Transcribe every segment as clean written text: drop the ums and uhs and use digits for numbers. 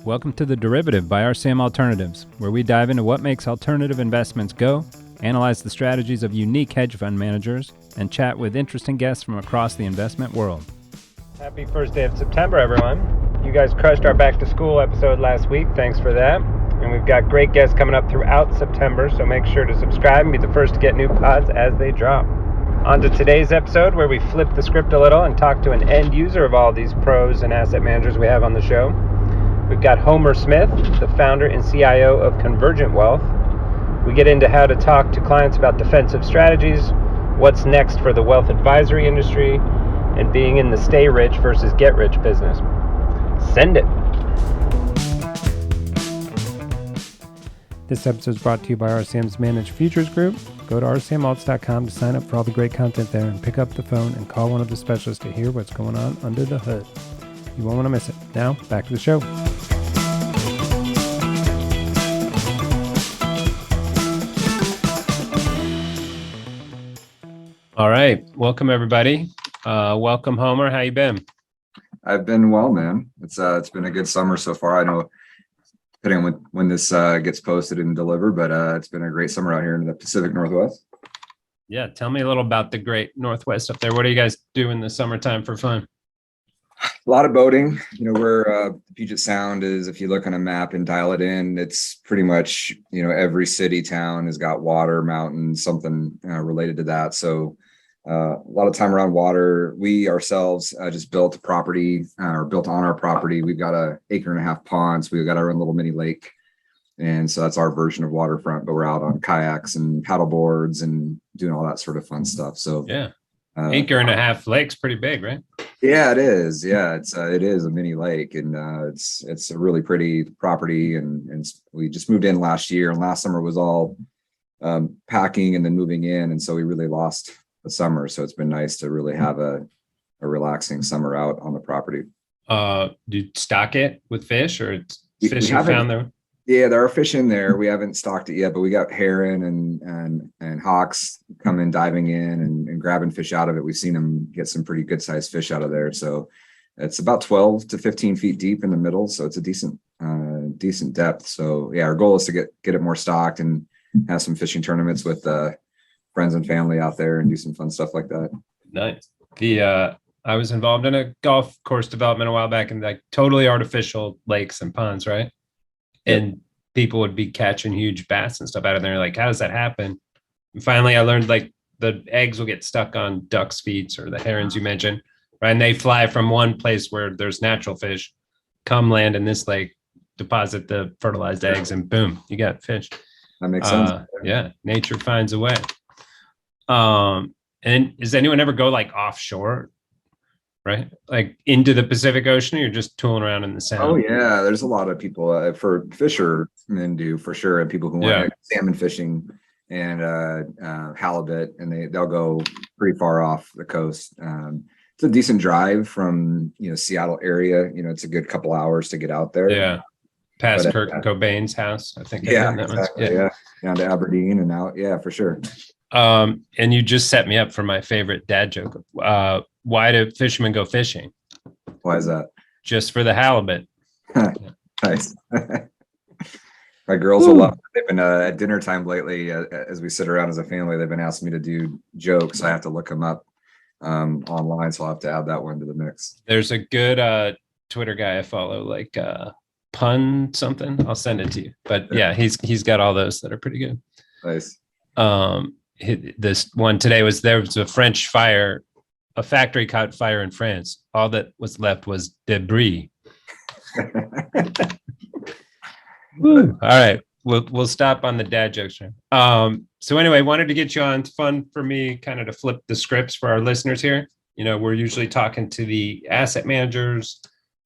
Welcome to The Derivative by RCM Alternatives, where we dive into what makes alternative investments go, analyze the strategies of unique hedge fund managers, and chat with interesting guests from across the investment world. Happy first day of September, everyone. You guys crushed our back to school episode last week. Thanks for that. And we've got great guests coming up throughout September, so make sure to subscribe and be the first to get new pods as they drop. On to today's episode, where we flip the script a little and talk to an end user of all these pros and asset managers we have on the show. We've got Homer Smith, the founder and CIO of Konvergent Wealth. We get into how to talk to clients about defensive strategies, what's next for the wealth advisory industry, and being in the stay rich versus get rich business. Send it. This episode is brought to you by RCM's Managed Futures Group. Go to rcmalts.com to sign up for all the great content there and pick up the phone and call one of the specialists to hear what's going on under the hood. You won't want to miss it. Now, back to the show. All right. Welcome, everybody. Welcome, Homer. How you been? I've been well, man. It's been a good summer so far. I know, depending on when this gets posted and delivered, but it's been a great summer out here in the Pacific Northwest. Yeah. Tell me a little about the great Northwest up there. What do you guys do in the summertime for fun? A lot of boating. You know, where Puget Sound is, if you look on a map and dial it in, it's pretty much, every city, town has got water, mountains, something related to that. So a lot of time around water. We ourselves just built a property or built on our property. We've got an 1.5 acre ponds. We've got our own little mini lake. And so that's our version of waterfront, but we're out on kayaks and paddle boards and doing all that sort of fun stuff. So yeah. 1.5 acre lake's pretty big, right? Yeah, it is. Yeah, it is a mini lake, and it's a really pretty property. And we just moved in last year, and last summer was all packing and then moving in, and so we really lost the summer. So it's been nice to really have a relaxing summer out on the property. Do you stock it with fish, or fish you found there? Yeah, there are fish in there. We haven't stocked it yet, but we got heron and hawks coming diving in and grabbing fish out of it. We've seen them get some pretty good sized fish out of there. So it's about 12 to 15 feet deep in the middle. So it's a decent depth. So yeah, our goal is to get it more stocked and have some fishing tournaments with friends and family out there and do some fun stuff like that. Nice. I was involved in a golf course development a while back, and like totally artificial lakes and ponds, right? And people would be catching huge bass and stuff out of there. Like, how does that happen? And finally, I learned like the eggs will get stuck on ducks' feet or the herons you mentioned, right? And they fly from one place where there's natural fish, come land in this lake, deposit the fertilized eggs, and boom, you got fish. That makes sense. Yeah, nature finds a way. And does anyone ever go like offshore? Right? Like into the Pacific Ocean, or you're just tooling around in the Sound? Oh yeah, there's a lot of people for fishermen do for sure, and people who want like salmon fishing and halibut, and they'll go pretty far off the coast. It's a decent drive from Seattle area. It's a good couple hours to get out there. Yeah, past Kurt Cobain's house, I think. Yeah, exactly. Yeah, down to Aberdeen and out. Yeah, for sure. And you just set me up for my favorite dad joke. Why do fishermen go fishing? Why is that? Just for the halibut. Nice. My girls will love it. They've been at dinner time lately, as we sit around as a family, they've been asking me to do jokes. I have to look them up online, so I'll have to add that one to the mix. There's a good Twitter guy I follow, like Pun something. I'll send it to you. But yeah, he's got all those that are pretty good. Nice. This one today was, there was a French fire. A factory caught fire in France. All that was left was debris. All right, we'll stop on the dad jokes. So anyway, wanted to get you on. It's fun for me, kind of to flip the scripts for our listeners here. We're usually talking to the asset managers,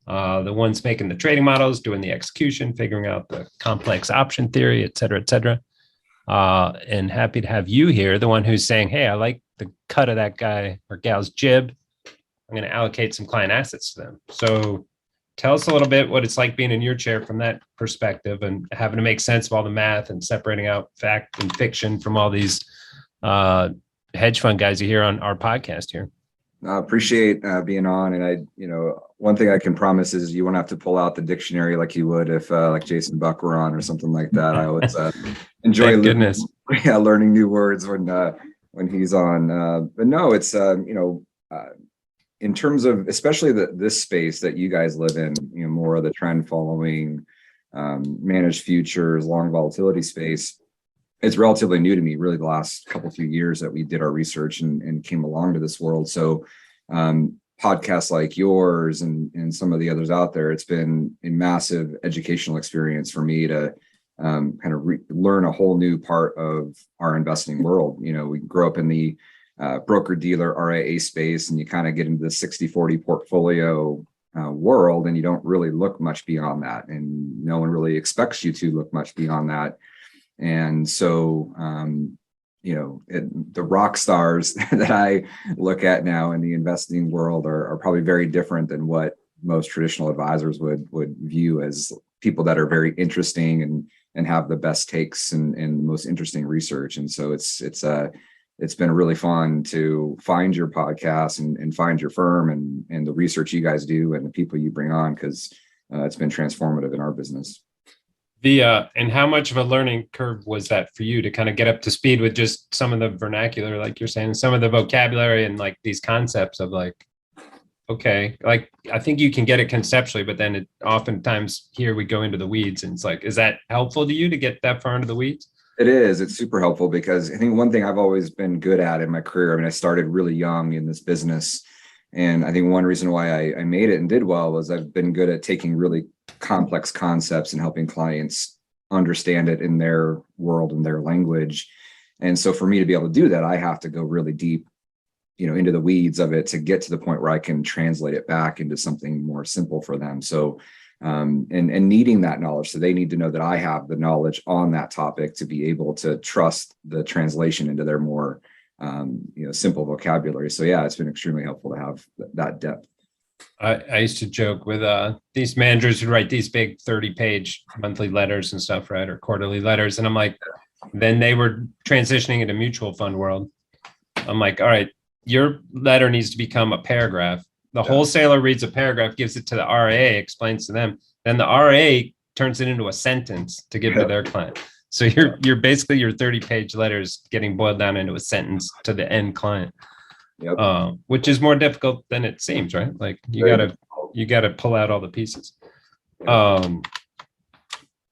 the ones making the trading models, doing the execution, figuring out the complex option theory, et cetera, et cetera. And happy to have you here, the one who's saying, hey, I like the cut of that guy or gal's jib. I'm going to allocate some client assets to them. So tell us a little bit what it's like being in your chair from that perspective and having to make sense of all the math and separating out fact and fiction from all these hedge fund guys you hear on our podcast here. I appreciate being on. And one thing I can promise is you won't have to pull out the dictionary like you would if like Jason Buck were on or something like that. I always enjoy Thank goodness. learning new words when he's on. But no, it's in terms of especially this space that you guys live in, more of the trend following, managed futures, long volatility space. It's relatively new to me, really the last few years that we did our research and came along to this world. So podcasts like yours and some of the others out there, it's been a massive educational experience for me to kind of learn a whole new part of our investing world. We grew up in the broker dealer RIA space, and you kind of get into the 60-40 portfolio world, and you don't really look much beyond that. And no one really expects you to look much beyond that. And so, the rock stars that I look at now in the investing world are probably very different than what most traditional advisors would view as people that are very interesting and have the best takes and the most interesting research. And so it's been really fun to find your podcast and find your firm and the research you guys do and the people you bring on, because it's been transformative in our business. And how much of a learning curve was that for you to kind of get up to speed with just some of the vernacular, like you're saying, some of the vocabulary and like these concepts of like, okay, like I think you can get it conceptually, but then oftentimes here we go into the weeds, and it's like, is that helpful to you to get that far into the weeds? It is. It's super helpful because I think one thing I've always been good at in my career, I mean, I started really young in this business. And I think one reason why I made it and did well was I've been good at taking really complex concepts and helping clients understand it in their world and their language. And so for me to be able to do that, I have to go really deep, into the weeds of it to get to the point where I can translate it back into something more simple for them. So, and needing that knowledge. So they need to know that I have the knowledge on that topic to be able to trust the translation into their more simple vocabulary. So yeah, it's been extremely helpful to have that depth. I used to joke with these managers who write these big 30-page monthly letters and stuff, right? Or quarterly letters. And I'm like, then they were transitioning into mutual fund world. I'm like, all right, your letter needs to become a paragraph. The wholesaler reads a paragraph, gives it to the RIA, explains to them. Then the RIA turns it into a sentence to give to their client. So you're basically your 30-page letters getting boiled down into a sentence to the end client, which is more difficult than it seems, right? Like you gotta pull out all the pieces. I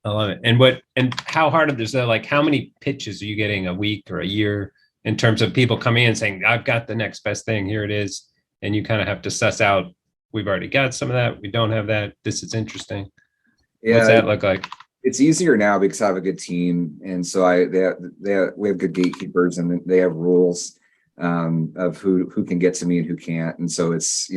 love it. And how hard is that? Like how many pitches are you getting a week or a year in terms of people coming in saying, I've got the next best thing, here it is. And you kind of have to suss out, we've already got some of that, we don't have that, this is interesting. What's that look like? It's easier now because I have a good team, and so we have good gatekeepers, and they have rules of who can get to me and who can't. And so it's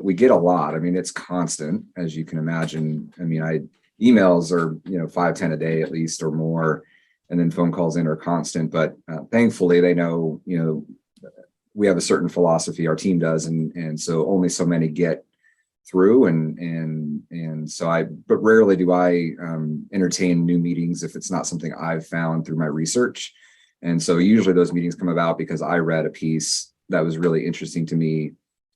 we get a lot. I mean, it's constant, as you can imagine. I mean, emails are 5-10 a day at least or more, and then phone calls in are constant. But thankfully, they know we have a certain philosophy, our team does, and so only so many get through and so but rarely do I entertain new meetings if it's not something I've found through my research. And so usually those meetings come about because I read a piece that was really interesting to me.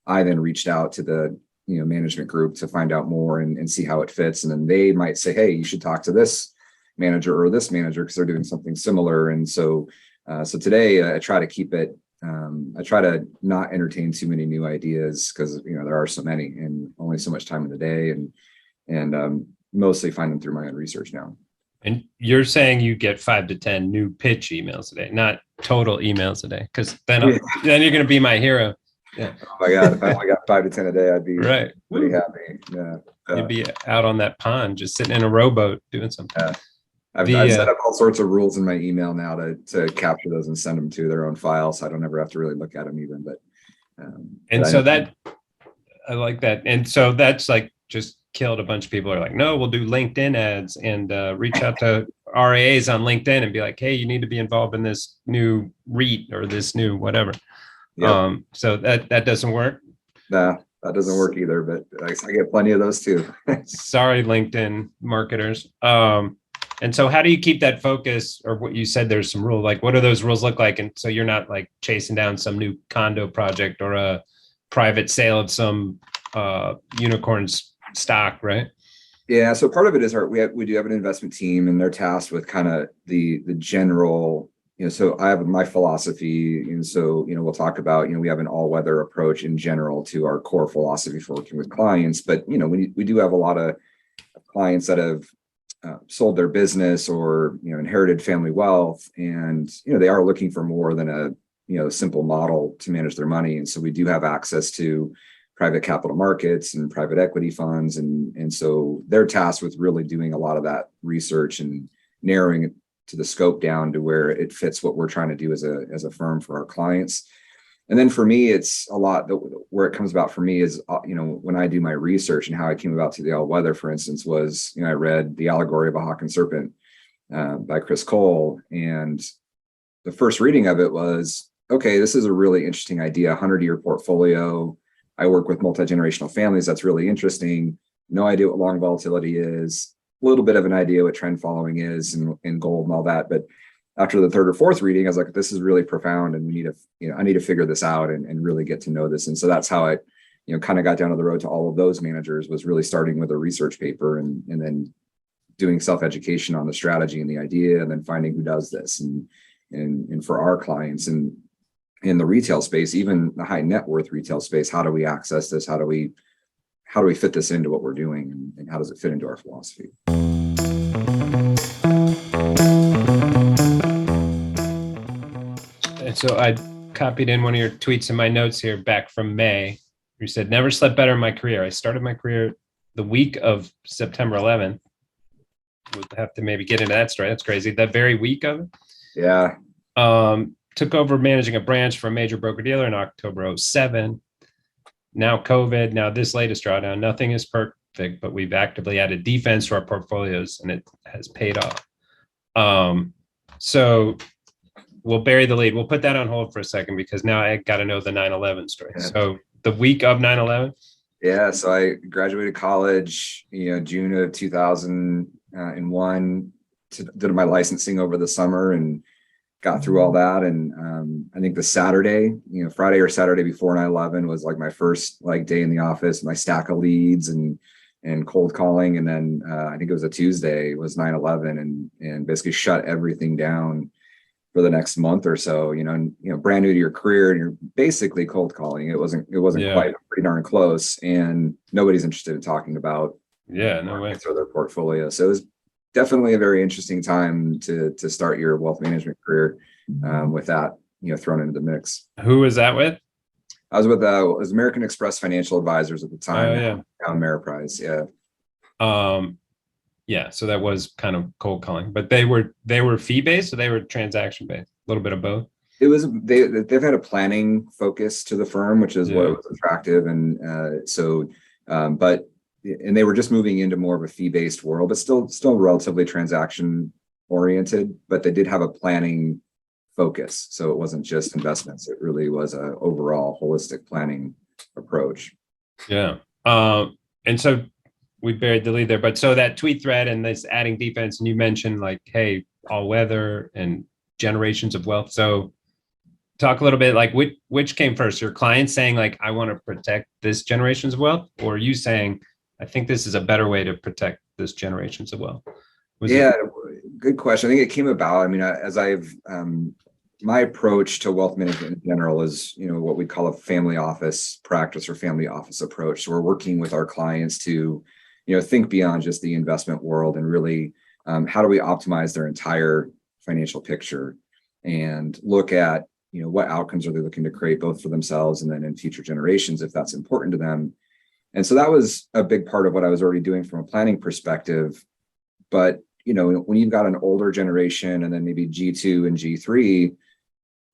I then reached out to the management group to find out more and see how it fits, and then they might say, hey, you should talk to this manager or this manager because they're doing something similar. And so today I try to keep it I try to not entertain too many new ideas because there are so many and only so much time in the day, and mostly find them through my own research now. And you're saying you get 5 to 10 new pitch emails a day, not total emails a day, because then you're going to be my hero. Yeah. Oh my God, if I only got 5 to 10 a day, I'd be pretty happy. Yeah. You'd be out on that pond, just sitting in a rowboat doing something. Yeah. I've set up all sorts of rules in my email now to capture those and send them to their own file, so I don't ever have to really look at them even. But I like that. And so that's like just killed a bunch of people. Are like, no, we'll do LinkedIn ads and reach out to RAs on LinkedIn and be like, hey, you need to be involved in this new REIT or this new whatever. Yep. So that doesn't work. Nah, that doesn't work either. But I get plenty of those too. Sorry, LinkedIn marketers. And so how do you keep that focus, or what you said, there's some rule, like what do those rules look like? And so you're not like chasing down some new condo project or a private sale of some unicorn's stock, right? Yeah, so part of it is we do have an investment team, and they're tasked with kind of the general, so I have my philosophy, and so we'll talk about, we have an all-weather approach in general to our core philosophy for working with clients, but we do have a lot of clients that have sold their business or inherited family wealth, and they are looking for more than a simple model to manage their money, and so we do have access to private capital markets and private equity funds. And so they're tasked with really doing a lot of that research and narrowing it to the scope down to where it fits what we're trying to do as a firm for our clients. And then for me, it's a lot where it comes about for me is, when I do my research, and how I came about to the all weather, for instance, was, I read The Allegory of a Hawk and Serpent by Chris Cole. And the first reading of it was, okay, this is a really interesting idea, 100-year portfolio. I work with multi-generational families. That's really interesting. No idea what long volatility is, a little bit of an idea what trend following is and gold and all that. But after the third or fourth reading, I was like, this is really profound, and I need to figure this out and really get to know this. And so that's how I, kind of got down to the road to all of those managers, was really starting with a research paper and then doing self-education on the strategy and the idea, and then finding who does this. And for our clients, and in the retail space, even the high net worth retail space, how do we access this? How do we fit this into what we're doing, and how does it fit into our philosophy? And so I copied in one of your tweets in my notes here back from May. You said, never slept better in my career. I started my career the week of September 11th. We'll have to maybe get into that story. That's crazy. That very week of it. Yeah. Took over managing a branch for a major broker dealer in October 07. Now COVID, now this latest drawdown. Nothing is perfect, but we've actively added defense to our portfolios, and it has paid off. So we'll bury the lead. We'll put that on hold for a second, because now I got to know the 9/11 story. Yeah. So the week of 9/11. Yeah. So I graduated college, June of 2001. Did my licensing over the summer and got through all that. And I think the Saturday, Friday or Saturday before 9/11 was like my first day in the office, my stack of leads and cold calling. And then I think it was a Tuesday, was 9/11, and basically shut everything down for the next month or so, brand new to your career, and you're basically cold calling. It wasn't quite pretty darn close, and nobody's interested in talking about no way or their portfolio. So it was definitely a very interesting time to start your wealth management career with that, thrown into the mix. Who was that with? I was with it was American Express Financial Advisors at the time. Oh, yeah. Now Ameriprise. Yeah. Yeah. So that was kind of cold calling, but they were fee based, or they were transaction based? A little bit of both. It was they've had a planning focus to the firm, which is what was attractive, and but they were just moving into more of a fee-based world, but still relatively transaction oriented. But they did have a planning focus, so it wasn't just investments; it really was a overall holistic planning approach. Yeah, and so we buried the lead there, but so that tweet thread and this adding defense, and you mentioned hey, all weather and generations of wealth. So talk a little bit which came first, your client saying I want to protect this generations of wealth, or you saying I think this is a better way to protect this generations of wealth? Good question. I think it came about, as I've my approach to wealth management in general is what we call a family office practice or family office approach. So we're working with our clients to think beyond just the investment world, and really how do we optimize their entire financial picture, and look at what outcomes are they looking to create, both for themselves and then in future generations, if that's important to them. And so that was a big part of what I was already doing from a planning perspective. But when you've got an older generation, and then maybe G2 and G3,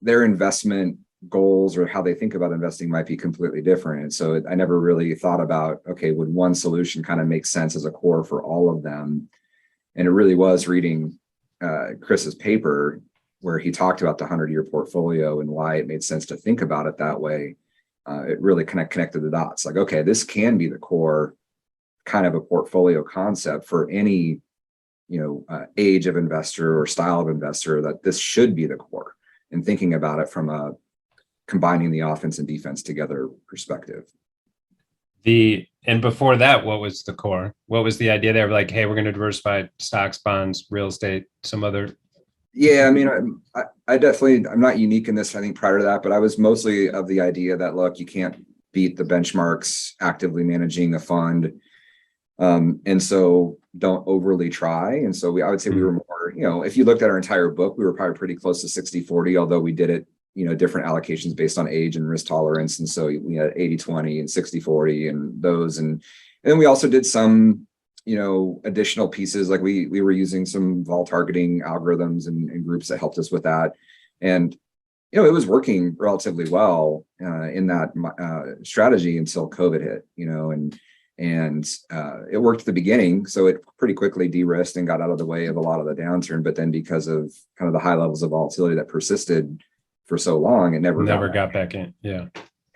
their investment goals or how they think about investing might be completely different. And so I never really thought about, okay, would one solution kind of make sense as a core for all of them? And it really was reading Chris's paper, where he talked about the 100-year portfolio and why it made sense to think about it that way. It really connected the dots. Okay, this can be the core kind of a portfolio concept for any, age of investor or style of investor, that this should be the core. And thinking about it from a combining the offense and defense together perspective. And before that, what was the core? What was the idea there? Like, hey, we're going to diversify stocks, bonds, real estate, some other. Yeah, I mean, I definitely, I'm not unique in this, I think, prior to that, but I was mostly of the idea that, look, you can't beat the benchmarks actively managing a fund. And so don't overly try. And so I would say we were more, if you looked at our entire book, we were probably pretty close to 60-40, although we did it, different allocations based on age and risk tolerance. And so we had 80-20 and 60-40 and those. And then we also did some, additional pieces, like we were using some vol targeting algorithms and groups that helped us with that. And, it was working relatively well in that strategy until COVID hit, and it worked at the beginning. So it pretty quickly de-risked and got out of the way of a lot of the downturn. But then because of kind of the high levels of volatility that persisted for so long, it never got back in. Yeah.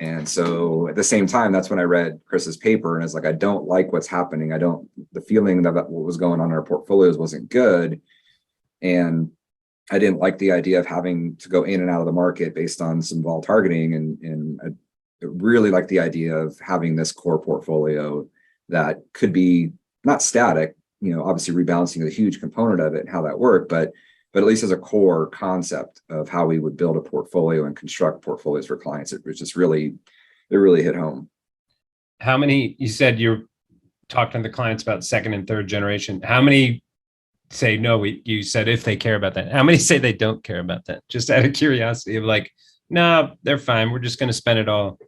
And so at the same time, that's when I read Chris's paper and it's like, I don't like what's happening. The feeling that what was going on in our portfolios wasn't good. And I didn't like the idea of having to go in and out of the market based on some vol targeting. And I really like the idea of having this core portfolio that could be not static, obviously rebalancing is a huge component of it and how that worked, but at least as a core concept of how we would build a portfolio and construct portfolios for clients. It was just it really hit home. How many, you said you're talking to the clients about second and third generation. How many say no? You said if they care about that. How many say they don't care about that? Just out of curiosity of like, no, they're fine. We're just going to spend it all.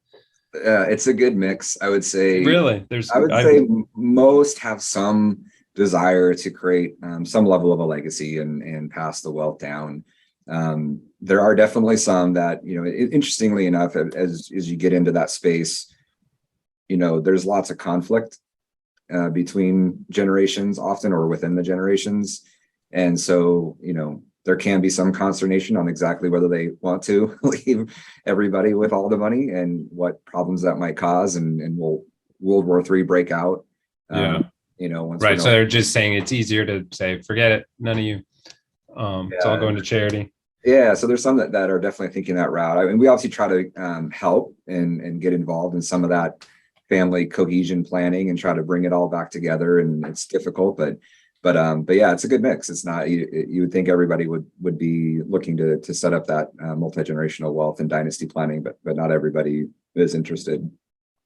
It's a good mix, I would say. Really? I would say most have some desire to create some level of a legacy and pass the wealth down. There are definitely some that, interestingly enough, as you get into that space, there's lots of conflict between generations often, or within the generations. And so, there can be some consternation on exactly whether they want to leave everybody with all the money and what problems that might cause. And will World War III break out? Yeah. Once right. So they're just saying it's easier to say, forget it. None of you. It's all going to charity. Yeah. So there's some that are definitely thinking that route. I mean, we obviously try to help and get involved in some of that family cohesion planning and try to bring it all back together. And it's difficult, but yeah, it's a good mix. It's not, you would think everybody would be looking to set up that multi-generational wealth and dynasty planning, but not everybody is interested.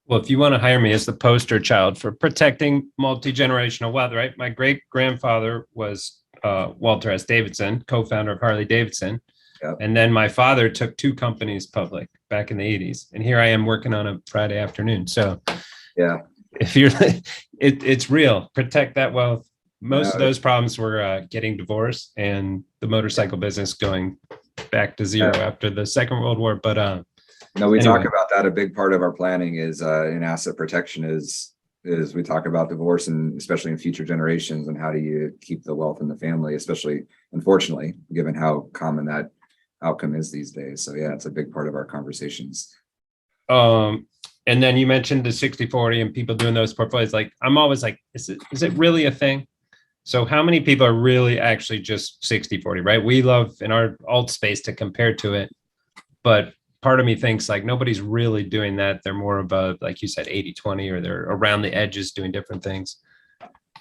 Well, if you want to hire me as the poster child for protecting multi-generational wealth, right? My great grandfather was Walter S. Davidson, co-founder of Harley Davidson. Yep. And then my father took two companies public back in the 80s. And here I am working on a Friday afternoon. So yeah, if you're, it's real, protect that wealth. Most of those problems were getting divorced and the motorcycle business going back to zero after the Second World War. But no, we talk about that. A big part of our planning is in asset protection is we talk about divorce, and especially in future generations, and how do you keep the wealth in the family, especially, unfortunately, given how common that outcome is these days. So yeah, it's a big part of our conversations. And then you mentioned the 60-40 and people doing those portfolios. Like, I'm always like, is it really a thing? So how many people are really actually just 60-40, right? We love in our alt space to compare to it, but part of me thinks like nobody's really doing that. They're more of a, like you said, 80-20, or they're around the edges doing different things.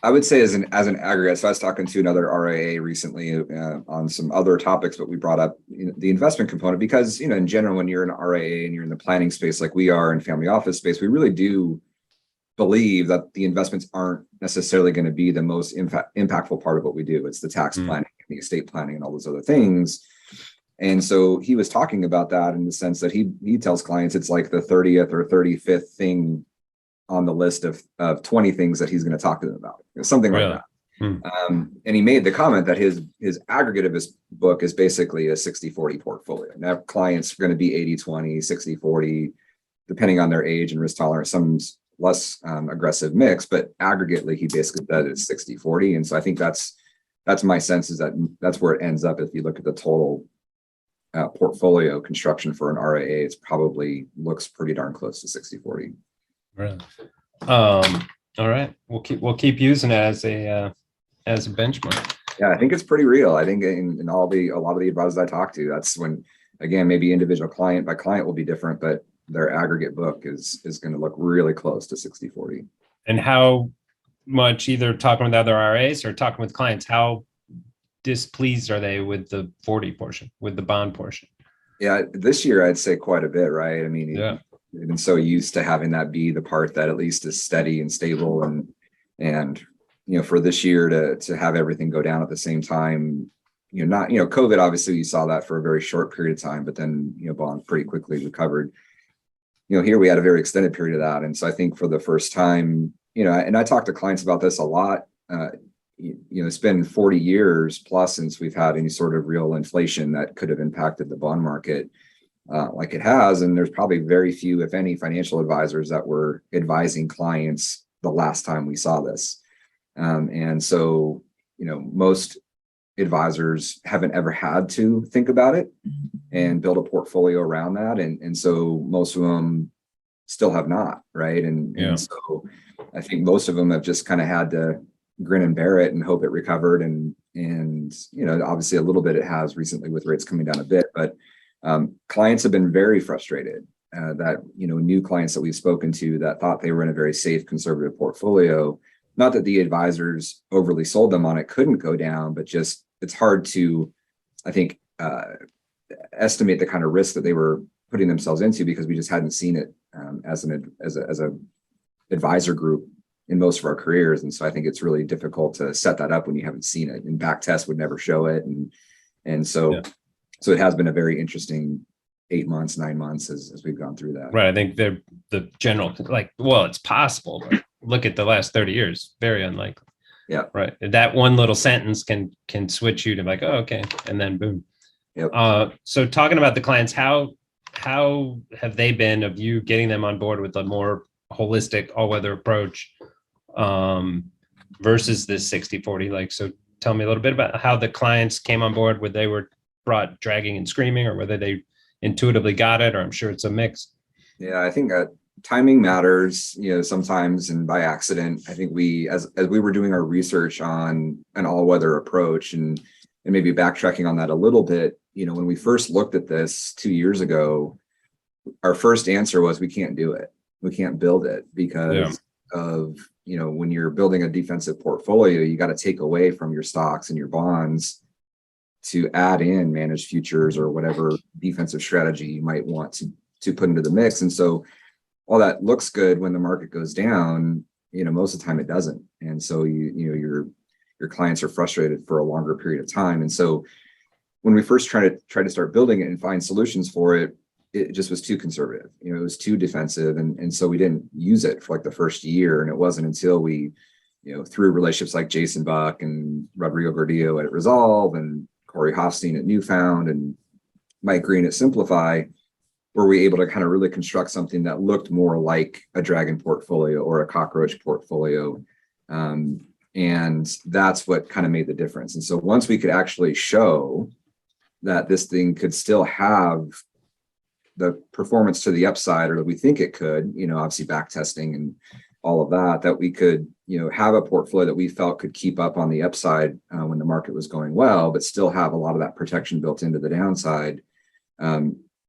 I would say as an aggregate. So I was talking to another RIA recently on some other topics, but we brought up the investment component because, in general, when you're an RIA and you're in the planning space like we are in family office space, we really do believe that the investments aren't necessarily going to be the most impactful part of what we do. It's the tax planning, the estate planning, and all those other things. And so he was talking about that in the sense that he tells clients it's like the 30th or 35th thing on the list of 20 things that he's going to talk to them about, something like that. And he made the comment that his aggregate of his book is basically a 60-40 portfolio. Now clients are going to be 80-20, 60-40, depending on their age and risk tolerance. Some less aggressive mix, but aggregately he basically said it's 60-40. And so I think that's my sense, is that's where it ends up. If you look at the total portfolio construction for an RIA, it's probably looks pretty darn close to 60-40. Really? All right. We'll keep using it as a benchmark. Yeah, I think it's pretty real. I think in a lot of the advisors I talk to, that's when again, maybe individual client by client will be different, but their aggregate book is going to look really close to 60-40. And how much, either talking with other RAs or talking with clients, how displeased are they with the 40 portion, with the bond portion? Yeah, this year I'd say quite a bit, right? I mean, Yeah. We've been so used to having that be the part that at least is steady and stable, and for this year to have everything go down at the same time, not COVID, obviously you saw that for a very short period of time, but then bonds pretty quickly recovered. Here we had a very extended period of that, and so I think for the first time, and I talk to clients about this a lot. It's been 40 years plus since we've had any sort of real inflation that could have impacted the bond market like it has. And there's probably very few, if any, financial advisors that were advising clients the last time we saw this. And so, most advisors haven't ever had to think about it and build a portfolio around that. And so most of them still have not, right? And so I think most of them have just kind of had to grin and bear it and hope it recovered. And obviously a little bit it has recently with rates coming down a bit, but clients have been very frustrated that, new clients that we've spoken to that thought they were in a very safe, conservative portfolio. Not that the advisors overly sold them on it couldn't go down, but just it's hard to, I think, estimate the kind of risk that they were putting themselves into because we just hadn't seen it as a advisor group in most of our careers. And so I think it's really difficult to set that up when you haven't seen it, and back tests would never show it. And so it has been a very interesting 8 months, 9 months as we've gone through that. Right. I think they're the general, it's possible, but look at the last 30 years, very unlikely. Yeah. Right. That one little sentence can switch you to like, oh, okay. And then boom. Yep. So talking about the clients, how have they been of you getting them on board with a more holistic all-weather approach versus this 60-40? So tell me a little bit about how the clients came on board, whether they were brought dragging and screaming or whether they intuitively got it, or I'm sure it's a mix. Yeah, I think timing matters, sometimes, and by accident. I think we, as we were doing our research on an all-weather approach and maybe backtracking on that a little bit, when we first looked at this 2 years ago, our first answer was we can't do it. We can't build it because of, when you're building a defensive portfolio, you got to take away from your stocks and your bonds to add in managed futures or whatever defensive strategy you might want to put into the mix. And so all that looks good when the market goes down, most of the time it doesn't. And so your clients are frustrated for a longer period of time. And so when we first tried to start building it and find solutions for it, it just was too conservative. It was too defensive. And so we didn't use it for like the first year. And it wasn't until we, through relationships like Jason Buck and Rodrigo Gordillo at Resolve and Corey Hofstein at Newfound and Mike Green at Simplify, were we able to kind of really construct something that looked more like a dragon portfolio or a cockroach portfolio. And that's what kind of made the difference. And so once we could actually show that this thing could still have the performance to the upside, or that we think it could, obviously back testing and all of that we could, have a portfolio that we felt could keep up on the upside when the market was going well, but still have a lot of that protection built into the downside.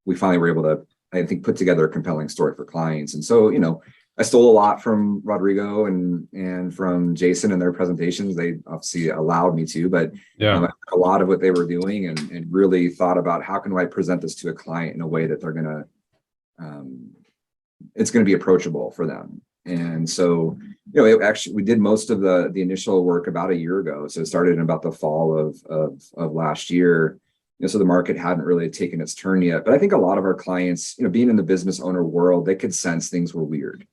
We finally were able to, I think, put together a compelling story for clients. And so, I stole a lot from Rodrigo and from Jason in their presentations. They obviously allowed me to, but a lot of what they were doing and really thought about how can I present this to a client in a way that they're going to, it's going to be approachable for them. And so, we did most of the initial work about a year ago. So it started in about the fall of last year. So the market hadn't really taken its turn yet. But I think a lot of our clients, being in the business owner world, they could sense things were weird,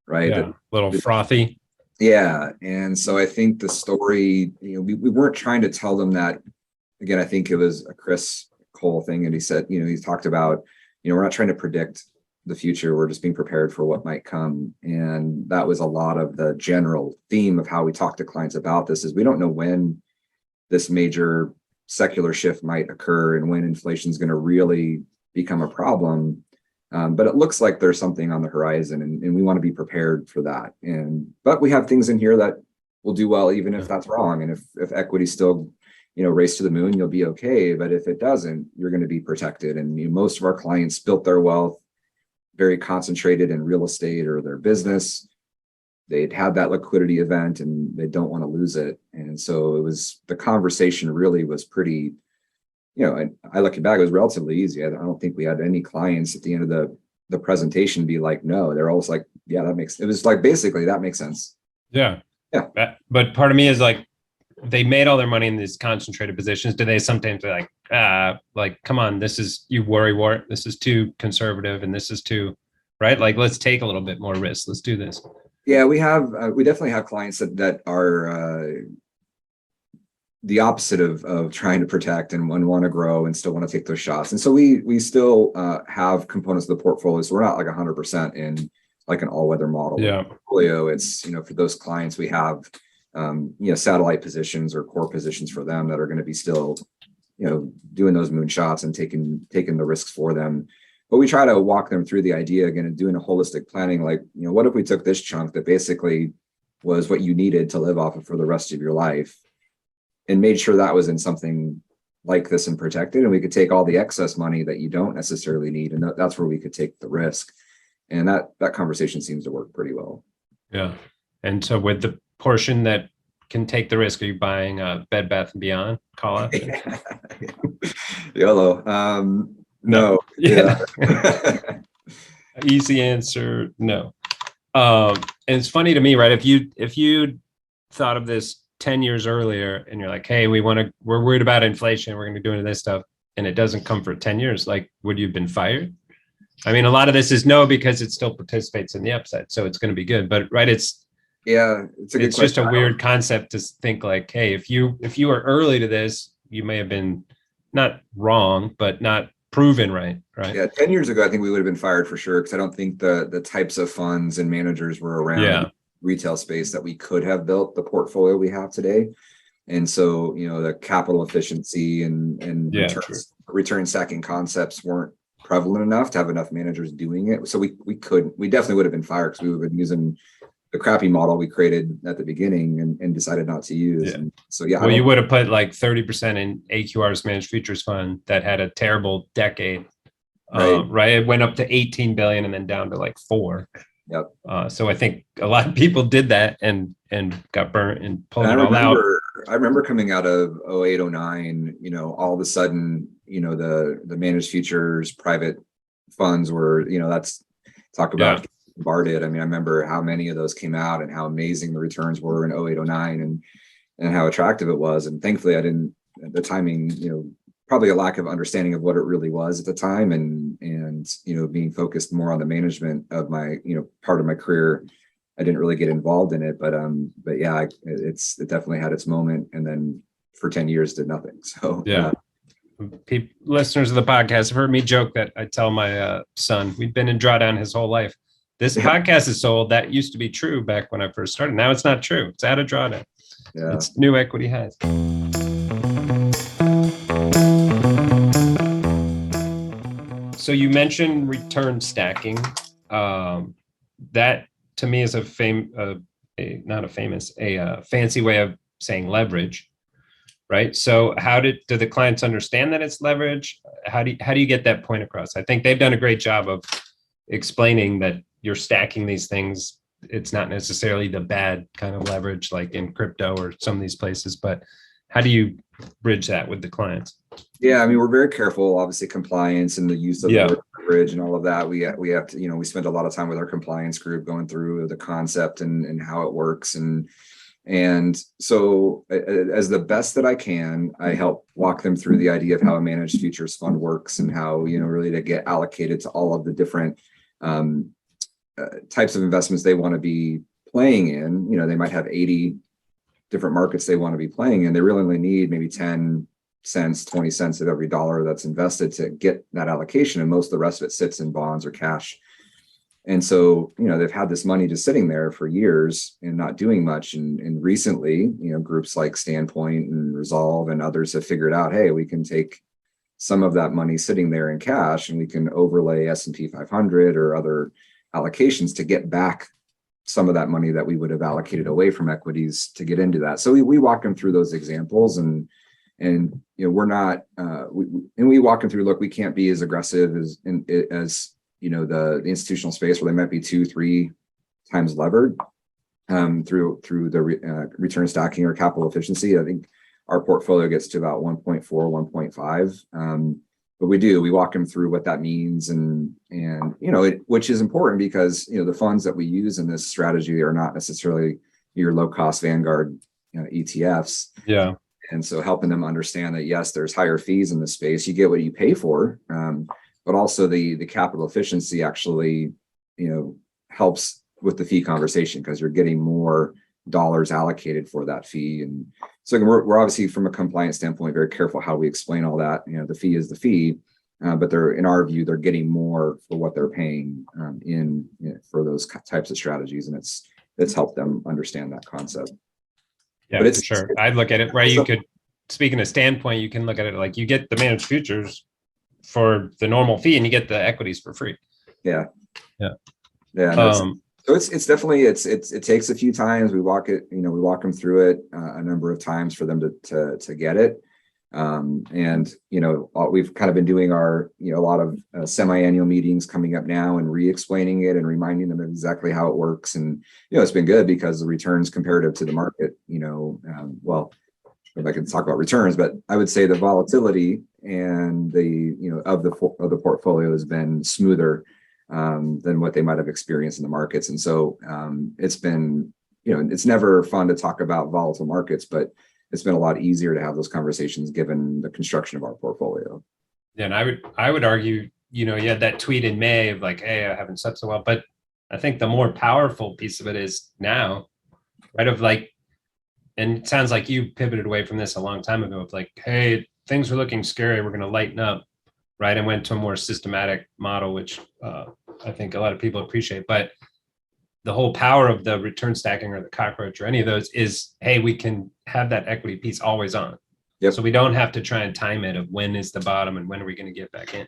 right? Yeah, a little frothy. Yeah. And so I think the story, we weren't trying to tell them that. Again, I think it was a Chris Cole thing. And he said, he talked about, we're not trying to predict the future. We're just being prepared for what might come. And that was a lot of the general theme of how we talk to clients about this is we don't know when this major secular shift might occur and when inflation is going to really become a problem. But it looks like there's something on the horizon and we want to be prepared for that. But we have things in here that will do well, even if that's wrong. And if equity still, race to the moon, you'll be okay. But if it doesn't, you're going to be protected. And most of our clients built their wealth very concentrated in real estate or their business. They'd had that liquidity event and they don't want to lose it. And so the conversation really was pretty, I look back, it was relatively easy. I don't think we had any clients at the end of the presentation be like, no. They're always like, yeah, it was like, basically that makes sense. Yeah. Yeah. But part of me is like, they made all their money in these concentrated positions. Do they sometimes be like, come on, you worry war. This is too conservative and this is too, right? Like, let's take a little bit more risk. Let's do this. Yeah, we definitely have clients that are the opposite of trying to protect and want to grow and still want to take those shots. And so we still have components of the portfolio. So we're not like 100% in like an all-weather model. Yeah. Portfolio, it's, for those clients, we have satellite positions or core positions for them that are going to be still, doing those moon shots and taking the risks for them. But we try to walk them through the idea again and doing a holistic planning. Like, what if we took this chunk that basically was what you needed to live off of for the rest of your life and made sure that was in something like this and protected, and we could take all the excess money that you don't necessarily need, and that's where we could take the risk. And that conversation seems to work pretty well. Yeah. And so with the portion that can take the risk, are you buying a Bed Bath & Beyond call out? YOLO. No. Yeah. Easy answer, no. And it's funny to me, right? If you thought of this 10 years earlier and you're like, hey, we're worried about inflation, we're going to be doing this stuff, and it doesn't come for 10 years, like, would you have been fired? I mean, a lot of this is no, because it still participates in the upside. So it's going to be good. But right, it's just a weird concept to think like, hey, if you were early to this, you may have been not wrong, but not proven right. Yeah, 10 years ago, I think we would have been fired for sure, because I don't think the types of funds and managers were around the retail space that we could have built the portfolio we have today. And so, the capital efficiency and return stacking concepts weren't prevalent enough to have enough managers doing it. So we definitely would have been fired, because we would have been using the crappy model we created at the beginning and decided not to use. And so, well, you would have put like 30% in AQR's managed futures fund that had a terrible decade. Right. It went up to 18 billion and then down to like 4. Yep. So I think a lot of people did that and got burnt and pulled it all out. I remember coming out of 08, 09, all of a sudden, the managed futures private funds were, that's talk about bombarded. I mean, I remember how many of those came out and how amazing the returns were in 08, 09 and how attractive it was. And thankfully I didn't, the timing, probably a lack of understanding of what it really was at the time and being focused more on the management of my, part of my career, I didn't really get involved in it, but yeah, it definitely had its moment, and then for 10 years did nothing. So listeners of the podcast have heard me joke that I tell my son, we've been in drawdown his whole life. This podcast is sold. That used to be true back when I first started. Now it's not true. It's out of drawdown. Yeah. It's new equity highs. So you mentioned return stacking. That to me is a fancy way of saying leverage, right? So do the clients understand that it's leverage? How do you get that point across? I think they've done a great job of explaining that you're stacking these things. It's not necessarily the bad kind of leverage like in crypto or some of these places, but how do you bridge that with the clients? Yeah, I mean, we're very careful, obviously, compliance and the use of the leverage and all of that. We have to, we spend a lot of time with our compliance group going through the concept and how it works. And so as the best that I can, I help walk them through the idea of how a managed futures fund works and how, really to get allocated to all of the different types of investments they want to be playing in. They might have 80 different markets they want to be playing in. They really only need maybe 10 cents, 20 cents of every dollar that's invested to get that allocation. And most of the rest of it sits in bonds or cash. And so, they've had this money just sitting there for years and not doing much. And recently, groups like Standpoint and Resolve and others have figured out, hey, we can take some of that money sitting there in cash and we can overlay S&P 500 or other allocations to get back some of that money that we would have allocated away from equities to get into that. So we walk them through those examples and And, we're not, we walk them through, look, we can't be as aggressive as the institutional space where they might be 2-3 times levered through the return stacking or capital efficiency. I think our portfolio gets to about 1.4, 1.5. But we walk them through what that means, and which is important because the funds that we use in this strategy are not necessarily your low cost Vanguard ETFs. Yeah. And so helping them understand that yes, there's higher fees in this space, you get what you pay for, but also the capital efficiency actually helps with the fee conversation because you're getting more dollars allocated for that fee. And so we're obviously from a compliance standpoint very careful how we explain all that. The fee is the fee, but they're, in our view, they're getting more for what they're paying for those types of strategies, and it's helped them understand that concept. Yeah, but for sure. I'd look at it right. You could, speaking of standpoint, you can look at it like you get the managed futures for the normal fee, and you get the equities for free. Yeah. So it's definitely it takes a few times. We walk them through it a number of times for them to get it. And we've kind of been doing our a lot of semi-annual meetings coming up now and re-explaining it and reminding them of exactly how it works. And it's been good because the returns comparative to the market, well, if I can talk about returns, but I would say the volatility and the of the portfolio has been smoother than what they might have experienced in the markets. And so it's been, it's never fun to talk about volatile markets, but it's been a lot easier to have those conversations given the construction of our portfolio. Yeah, and I would argue, you had that tweet in May of like, hey, I haven't slept so well. But I think the more powerful piece of it is now, right? Of like, and it sounds like you pivoted away from this a long time ago of like, hey, things are looking scary. We're going to lighten up, right? And went to a more systematic model, which I think a lot of people appreciate. But the whole power of the return stacking or the cockroach or any of those is, hey, we can have that equity piece always on. Yep. So we don't have to try and time it of when is the bottom and when are we going to get back in.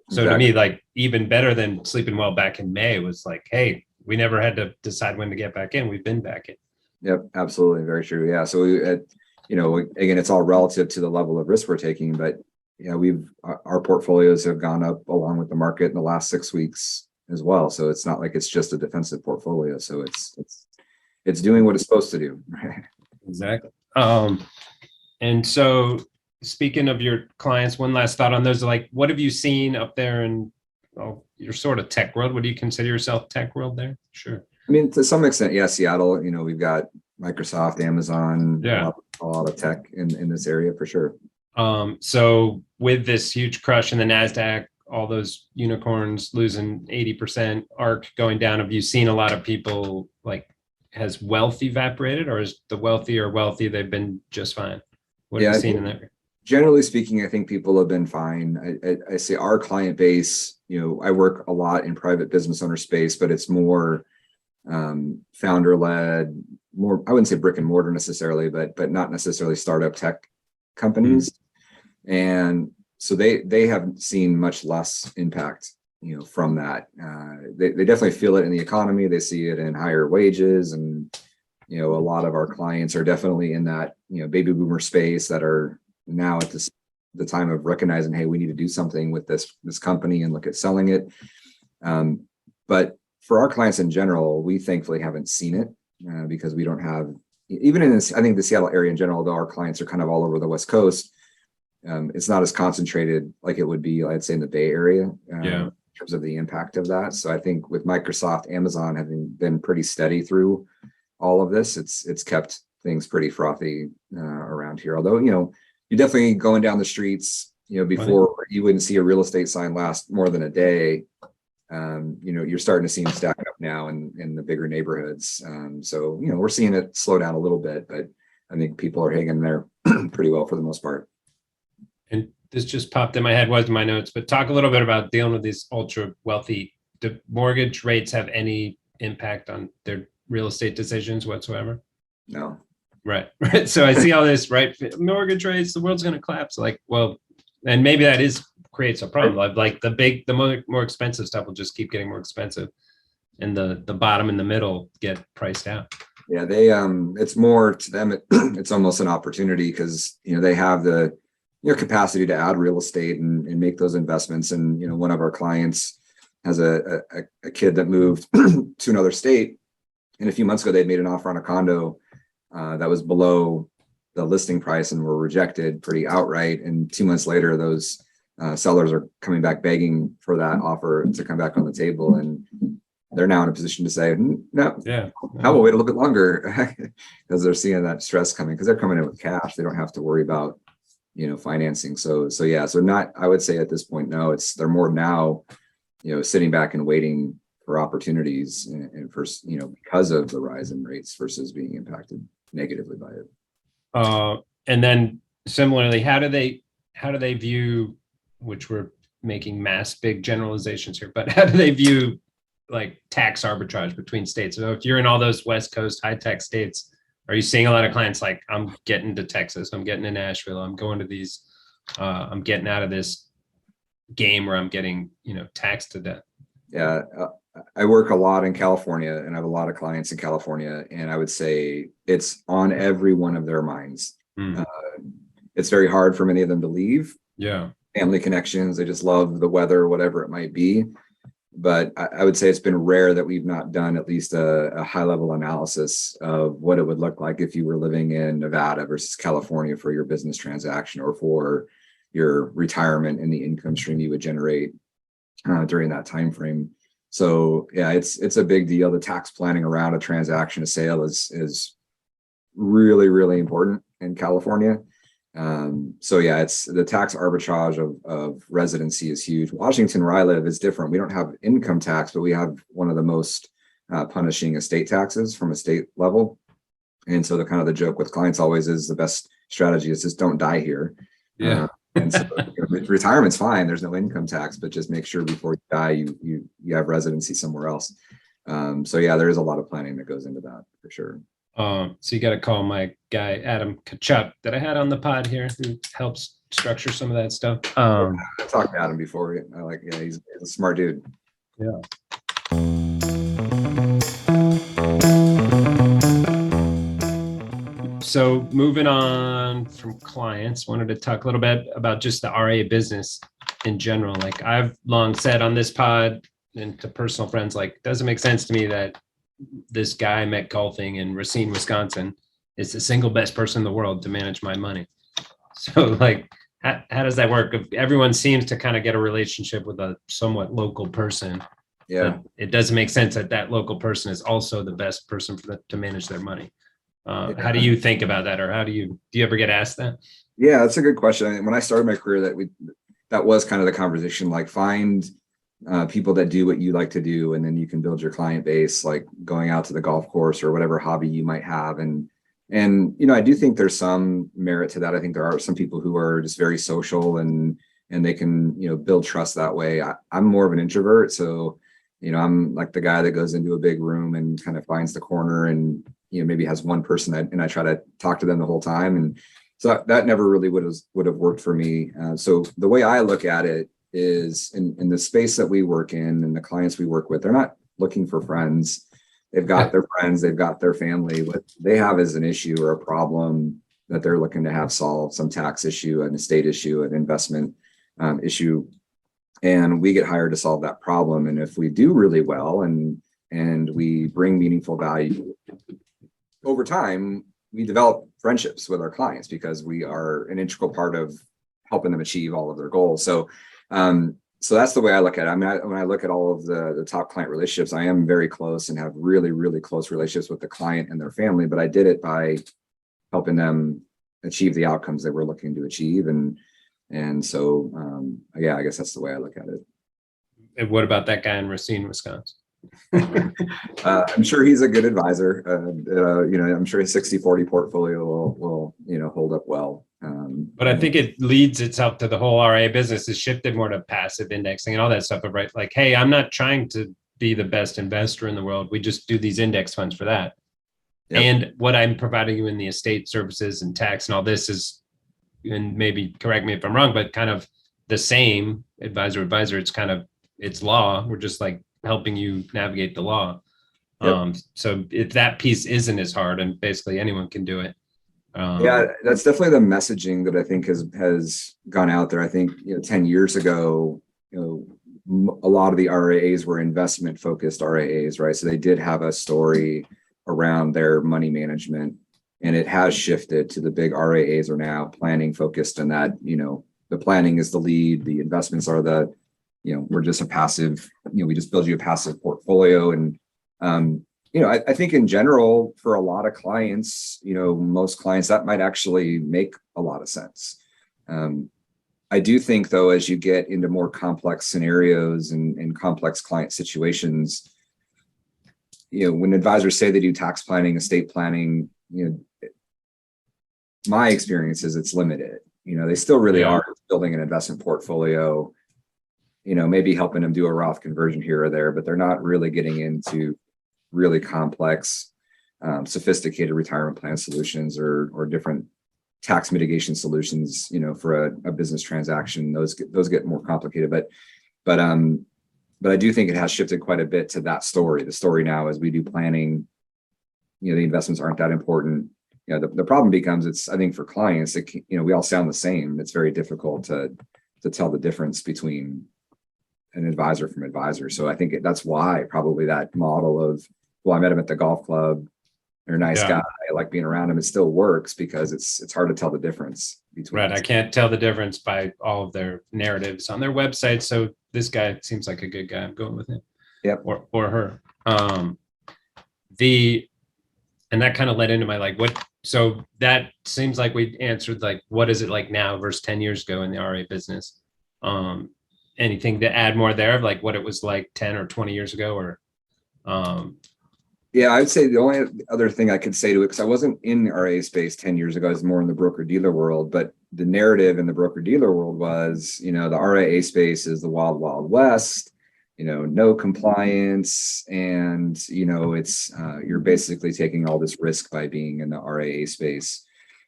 So Exactly. to me, like even better than sleeping well back in May was like, hey, we never had to decide when to get back in. We've been back in. Yep, absolutely. Very true. Yeah. So again, it's all relative to the level of risk we're taking, but our portfolios have gone up along with the market in the last 6 weeks as well. So it's not like it's just a defensive portfolio. So it's doing what it's supposed to do. Exactly. And so speaking of your clients, one last thought on those, like, what have you seen up there in your sort of tech world? Would you consider yourself tech world there? Sure. I mean, to some extent, yeah, Seattle, we've got Microsoft, Amazon, yeah, a lot of tech in this area for sure. So with this huge crush in the NASDAQ, all those unicorns losing 80%, ARK going down, have you seen a lot of people, like, has wealth evaporated, or is the wealthy or wealthy, they've been just fine? What have you seen in that? Generally speaking, I think people have been fine. I say our client base, I work a lot in private business owner space, but it's more founder led, more, I wouldn't say brick and mortar necessarily, but not necessarily startup tech companies. Mm-hmm. And so they have seen much less impact, from that. They definitely feel it in the economy. They see it in higher wages, and a lot of our clients are definitely in that baby boomer space that are now at the time of recognizing, hey, we need to do something with this company and look at selling it. But for our clients in general, we thankfully haven't seen it because we don't have, even in this, I think the Seattle area in general, though our clients are kind of all over the West Coast, it's not as concentrated like it would be, I'd say, in the Bay Area in terms of the impact of that. So I think with Microsoft, Amazon having been pretty steady through all of this, it's kept things pretty frothy around here. Although, you're definitely going down the streets, before you wouldn't see a real estate sign last more than a day. You're starting to see them stack up now in the bigger neighborhoods. So, we're seeing it slow down a little bit, but I think people are hanging there pretty well for the most part. And this just popped in my head, wasn't my notes, but talk a little bit about dealing with these ultra wealthy. Do mortgage rates have any impact on their real estate decisions whatsoever? No. Right. So I see all this, right? Mortgage rates, the world's going to collapse. Like, well, and maybe that creates a problem. Like the more expensive stuff will just keep getting more expensive, and the bottom and the middle get priced out. Yeah, they it's more to them, it's almost an opportunity because they have the capacity to add real estate and make those investments. And one of our clients has a kid that moved to another state, and a few months ago they'd made an offer on a condo that was below the listing price and were rejected pretty outright. And 2 months later, those sellers are coming back begging for that offer to come back on the table, and they're now in a position to say, no, Yeah, I will wait a little bit longer because they're seeing that stress coming because they're coming in with cash. They don't have to worry about financing. So not, I would say at this point, no, they're more now sitting back and waiting for opportunities and first because of the rise in rates versus being impacted negatively by it. And then similarly, how do they view, which we're making big generalizations here, but how do they view like tax arbitrage between states? So if you're in all those West Coast high tech states, are you seeing a lot of clients like, I'm getting to Texas, I'm getting to Nashville, I'm going to these, I'm getting out of this game where I'm getting, taxed to death? Yeah. I work a lot in California and I have a lot of clients in California, and I would say it's on every one of their minds. It's very hard for many of them to leave. Yeah. Family connections. They just love the weather, whatever it might be. But I would say it's been rare that we've not done at least a high level analysis of what it would look like if you were living in Nevada versus California for your business transaction or for your retirement and the income stream you would generate during that time frame. So yeah, it's a big deal. The tax planning around a transaction, a sale is really, really important in California. So yeah, it's the tax arbitrage of residency is huge. Washington, where I live, is different. We don't have income tax, but we have one of the most punishing estate taxes from a state level. And so the joke with clients always is the best strategy is just don't die here. Yeah. And so retirement's fine. There's no income tax, but just make sure before you die, you have residency somewhere else. So yeah, there is a lot of planning that goes into that for sure. So you got to call my guy, Adam Kachuk, that I had on the pod here, who helps structure some of that stuff. I talked to Adam before. He's a smart dude. Yeah. So moving on from clients, wanted to talk a little bit about just the RA business in general. Like I've long said on this pod and to personal friends, like, it doesn't make sense to me that this guy I met golfing in Racine, Wisconsin, is the single best person in the world to manage my money. So like, how does that work? If everyone seems to kind of get a relationship with a somewhat local person. Yeah. It doesn't make sense that local person is also the best person to manage their money. How do you think about that? Or do you ever get asked that? Yeah, that's a good question. I mean, when I started my career, that was kind of the conversation, like find people that do what you like to do, and then you can build your client base, like going out to the golf course or whatever hobby you might have. And I do think there's some merit to that. I think there are some people who are just very social and they can build trust that way. I'm more of an introvert, so I'm like the guy that goes into a big room and kind of finds the corner and maybe has one person and I try to talk to them the whole time. And so that never really would have worked for me. So the way I look at it is in the space that we work in and the clients we work with, they're not looking for friends. They've got their friends, they've got their family. What they have is an issue or a problem that they're looking to have solved, some tax issue, an estate issue, an investment issue. And we get hired to solve that problem. And if we do really well and we bring meaningful value over time, we develop friendships with our clients because we are an integral part of helping them achieve all of their goals. So that's the way I look at it. I mean, when I look at all of the top client relationships, I am very close and have really, really close relationships with the client and their family, but I did it by helping them achieve the outcomes they were looking to achieve. And so, yeah, I guess that's the way I look at it. And what about that guy in Racine, Wisconsin? I'm sure he's a good advisor. I'm sure his 60-40 portfolio will hold up well. But I think it leads itself to the whole RA business has shifted more to passive indexing and all that stuff. Right? Like, hey, I'm not trying to be the best investor in the world. We just do these index funds for that. Yep. And what I'm providing you in the estate services and tax and all this is, and maybe correct me if I'm wrong, but kind of the same advisor. It's kind of, it's law. We're just like helping you navigate the law. Yep. So if that piece isn't as hard, and basically anyone can do it. Yeah, that's definitely the messaging that I think has gone out there. I think 10 years ago, a lot of the RIAs were investment focused RIAs, right? So they did have a story around their money management, and it has shifted to the big RIAs are now planning focused, and that the planning is the lead, the investments are the we're just a passive, we just build you a passive portfolio. And I think in general, for a lot of clients, most clients, that might actually make a lot of sense. I do think, though, as you get into more complex scenarios and complex client situations, when advisors say they do tax planning, estate planning, my experience is it's limited. They still really are building an investment portfolio, maybe helping them do a Roth conversion here or there, but they're not really getting into really complex, sophisticated retirement plan solutions or different tax mitigation solutions, for a business transaction. Those get more complicated, but I do think it has shifted quite a bit to that story. The story now is we do planning, the investments aren't that important. The problem becomes, I think for clients, we all sound the same. It's very difficult to tell the difference between an advisor from advisor. So I think that's why probably that model of, well, I met him at the golf club, they're a nice guy, I like being around him, it still works because it's hard to tell the difference between. Right. I can't tell the difference by all of their narratives on their website. So this guy seems like a good guy. I'm going with him. Yep. Or her. And that kind of led into my so that seems like we answered what is it like now versus 10 years ago in the RA business? Anything to add more there of what it was like 10 or 20 years ago or Yeah, I would say the only other thing I could say to it, because I wasn't in the RA space 10 years ago, I was more in the broker dealer world, but the narrative in the broker dealer world was, the RIA space is the wild, wild west, no compliance. And, it's, you're basically taking all this risk by being in the RIA space.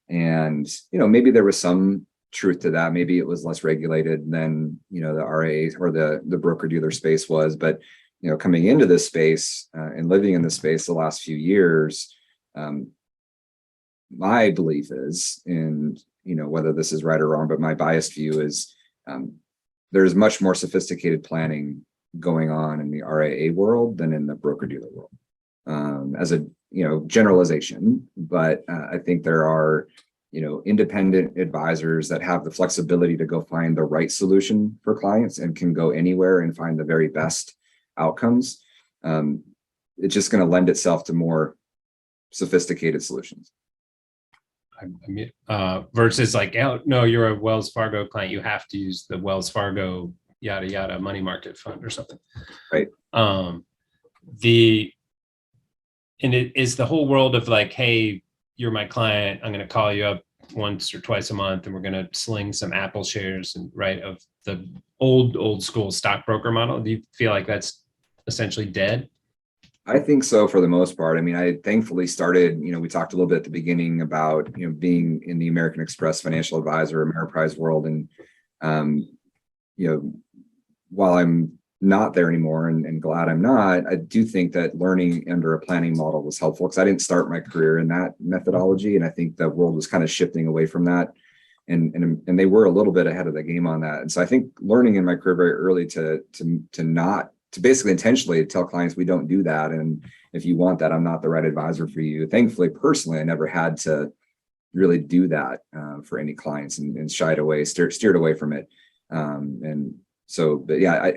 And, maybe there was some truth to that. Maybe it was less regulated than, the RIA or the broker dealer space was, but coming into this space and living in this space the last few years, my belief is, and whether this is right or wrong, but my biased view is there's much more sophisticated planning going on in the RIA world than in the broker dealer world, as a generalization. But I think there are independent advisors that have the flexibility to go find the right solution for clients and can go anywhere and find the very best outcomes. It's just going to lend itself to more sophisticated solutions. Versus no, you're a Wells Fargo client, you have to use the Wells Fargo yada yada money market fund or something. Right. And it is the whole world of hey, you're my client, I'm going to call you up once or twice a month and we're going to sling some Apple shares and of the old school stockbroker model. Do you feel like that's essentially dead? I think so for the most part. I mean, I thankfully started, we talked a little bit at the beginning about, being in the American Express financial advisor, Ameriprise world. And, while I'm not there anymore and glad I'm not, I do think that learning under a planning model was helpful because I didn't start my career in that methodology. And I think the world was kind of shifting away from that. And they were a little bit ahead of the game on that. And so I think learning in my career very early to basically intentionally tell clients we don't do that. And if you want that, I'm not the right advisor for you. Thankfully, personally, I never had to really do that for any clients and shied away, steered away from it. And so, but yeah,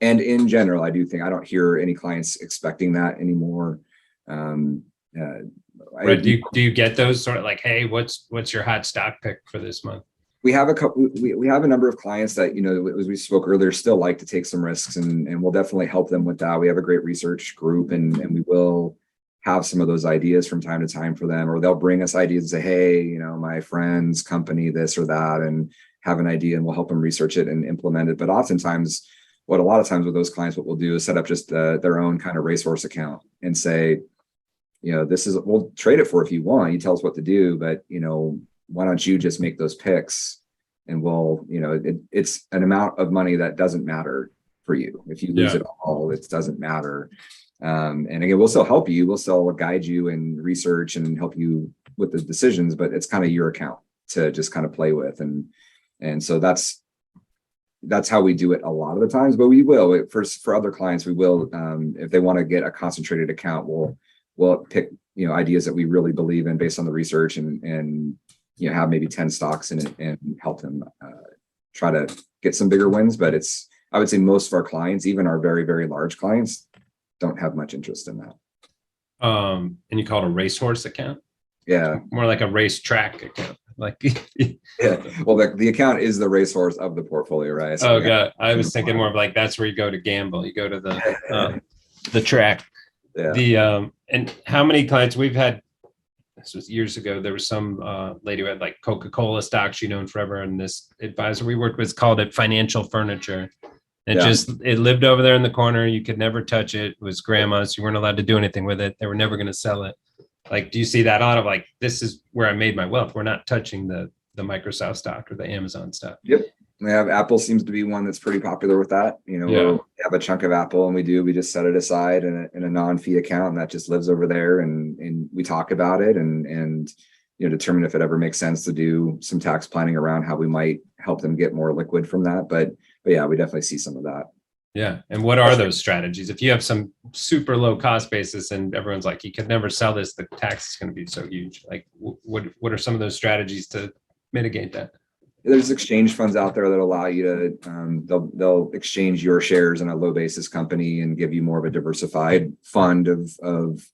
and in general, I do think I don't hear any clients expecting that anymore. Right. Do you get those sort of hey, what's your hot stock pick for this month? We have a couple. We have a number of clients that as we spoke earlier, still like to take some risks, and we'll definitely help them with that. We have a great research group, and we will have some of those ideas from time to time for them, or they'll bring us ideas and say, hey, my friend's company, this or that, and have an idea, and we'll help them research it and implement it. But oftentimes, a lot of times with those clients, what we'll do is set up just their own kind of racehorse account and say, we'll trade it for if you want. You tell us what to do, but why don't you just make those picks and we'll, it's an amount of money that doesn't matter for you. If you lose it all, it doesn't matter. And again, we'll still help you. We'll still guide you and research and help you with the decisions, but it's kind of your account to just kind of play with. And so that's how we do it a lot of the times, but we will for other clients, we will, if they want to get a concentrated account, we'll pick, ideas that we really believe in based on the research and have maybe 10 stocks in it and help them try to get some bigger wins. But I would say most of our clients, even our very, very large clients, don't have much interest in that. And you call it a racehorse account? Yeah. More like a racetrack account. Like yeah. Well, the account is the racehorse of the portfolio, right? So God. I was thinking more of like, that's where you go to gamble. You go to the track. Yeah. And how many clients we've had, this was years ago, there was some lady who had like Coca-Cola stocks she known forever. And this advisor we worked with called it financial furniture. It lived over there in the corner. You could never touch it. It was grandma's. You weren't allowed to do anything with it. They were never going to sell it. Like, do you see that out of like, this is where I made my wealth. We're not touching the Microsoft stock or the Amazon stock. Yep. We have Apple seems to be one that's pretty popular with that. We have a chunk of Apple and we just set it aside in a non-fee account, and that just lives over there. And we talk about it and determine if it ever makes sense to do some tax planning around how we might help them get more liquid from that. But yeah, we definitely see some of that. Yeah. And what are those strategies? If you have some super low cost basis and everyone's like, you could never sell this, the tax is going to be so huge. Like what are some of those strategies to mitigate that? There's exchange funds out there that allow you to, they'll exchange your shares in a low basis company and give you more of a diversified fund of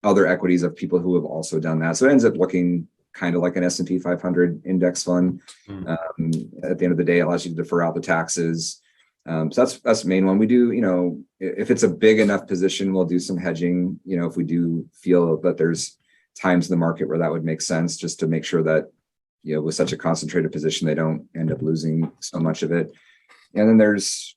other equities of people who have also done that. So it ends up looking kind of like an S&P 500 index fund. At the end of the day, it allows you to defer out the taxes. So that's the main one. We do, if it's a big enough position, we'll do some hedging, if we do feel that there's times in the market where that would make sense, just to make sure that, with such a concentrated position, they don't end up losing so much of it. And then there's,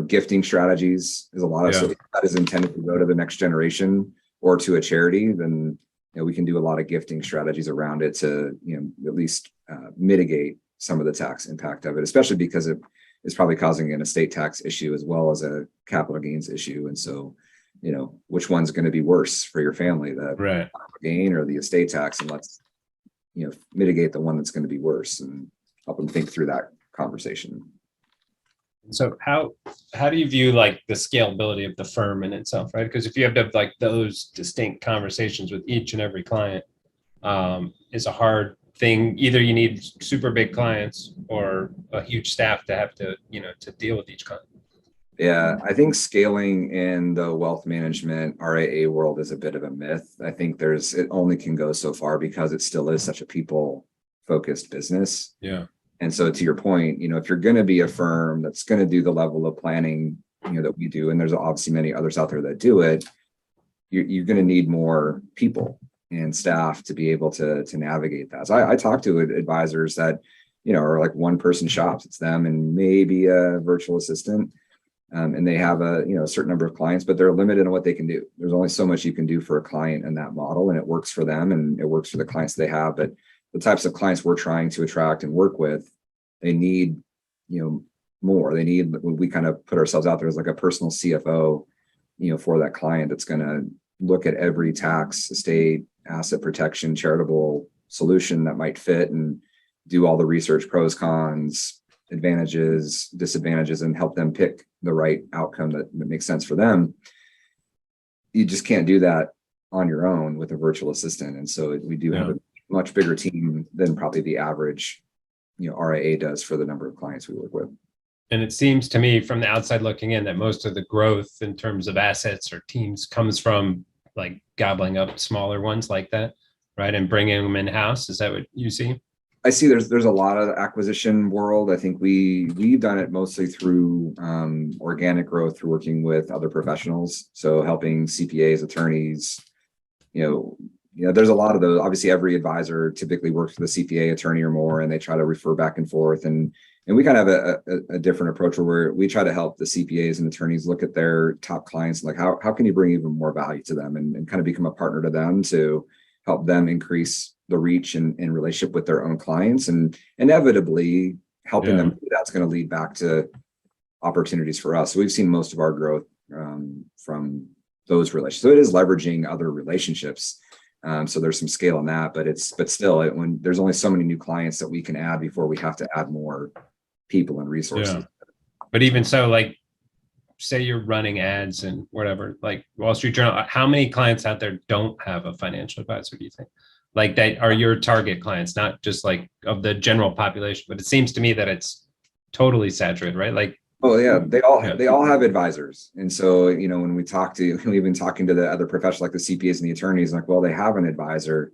gifting strategies. There's a lot of stuff that is intended to go to the next generation or to a charity. Then, we can do a lot of gifting strategies around it to, at least mitigate some of the tax impact of it, especially because it is probably causing an estate tax issue as well as a capital gains issue. And so, which one's going to be worse for your family, the capital gain or the estate tax? And let's, mitigate the one that's going to be worse and help them think through that conversation. So how do you view like the scalability of the firm in itself, right? Because if you have to have like those distinct conversations with each and every client, is a hard thing. Either you need super big clients or a huge staff to have to, to deal with each client. Yeah, I think scaling in the wealth management RIA world is a bit of a myth. I think it only can go so far because it still is such a people-focused business. Yeah. And so to your point, if you're going to be a firm that's going to do the level of planning, that we do, and there's obviously many others out there that do it, you're going to need more people and staff to be able to navigate that. So I talk to advisors that, are like one person shops. It's them and maybe a virtual assistant. And they have a certain number of clients, but they're limited in what they can do. There's only so much you can do for a client in that model, and it works for them and it works for the clients they have. But the types of clients we're trying to attract and work with, they need, more. They need, we kind of put ourselves out there as like a personal CFO, for that client that's going to look at every tax, estate, asset protection, charitable solution that might fit and do all the research, pros, cons, advantages, disadvantages, and help them pick the right outcome that makes sense for them. You just can't do that on your own with a virtual assistant. And so we do have a much bigger team than probably the average, RIA does for the number of clients we work with. And it seems to me from the outside looking in that most of the growth in terms of assets or teams comes from like gobbling up smaller ones like that, right? And bringing them in-house. Is that what you see? I see there's a lot of acquisition world. I think we've done it mostly through organic growth, through working with other professionals. So helping CPAs, attorneys, there's a lot of those. Obviously, every advisor typically works with a CPA attorney or more, and they try to refer back and forth. And we kind of have a different approach where we try to help the CPAs and attorneys look at their top clients and like how can you bring even more value to them and kind of become a partner to them to help them increase the reach and relationship with their own clients, and inevitably helping them. That's going to lead back to opportunities for us. So we've seen most of our growth from those relationships. So it is leveraging other relationships. So there's some scale in that, but still, when there's only so many new clients that we can add before we have to add more people and resources. Yeah. But even so, like, say you're running ads and whatever, like Wall Street Journal, how many clients out there don't have a financial advisor, do you think? Like, that are your target clients, not just like of the general population, but it seems to me that it's totally saturated, right? Like, oh yeah, they all have advisors. And so, when we've been talking to the other professionals like the CPAs and the attorneys, like, well, they have an advisor.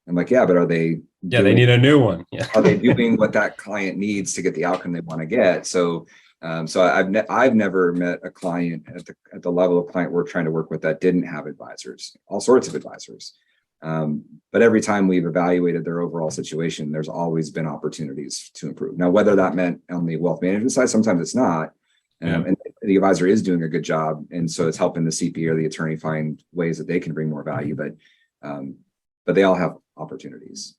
I'm like, yeah, but are they they need a new one. Yeah. Are they doing what that client needs to get the outcome they want to get? So I've never met a client at the level of client we're trying to work with that didn't have advisors, all sorts of advisors. But every time we've evaluated their overall situation, there's always been opportunities to improve. Now, whether that meant on the wealth management side, sometimes it's not. And the advisor is doing a good job. And so it's helping the CPA or the attorney find ways that they can bring more value, but they all have opportunities.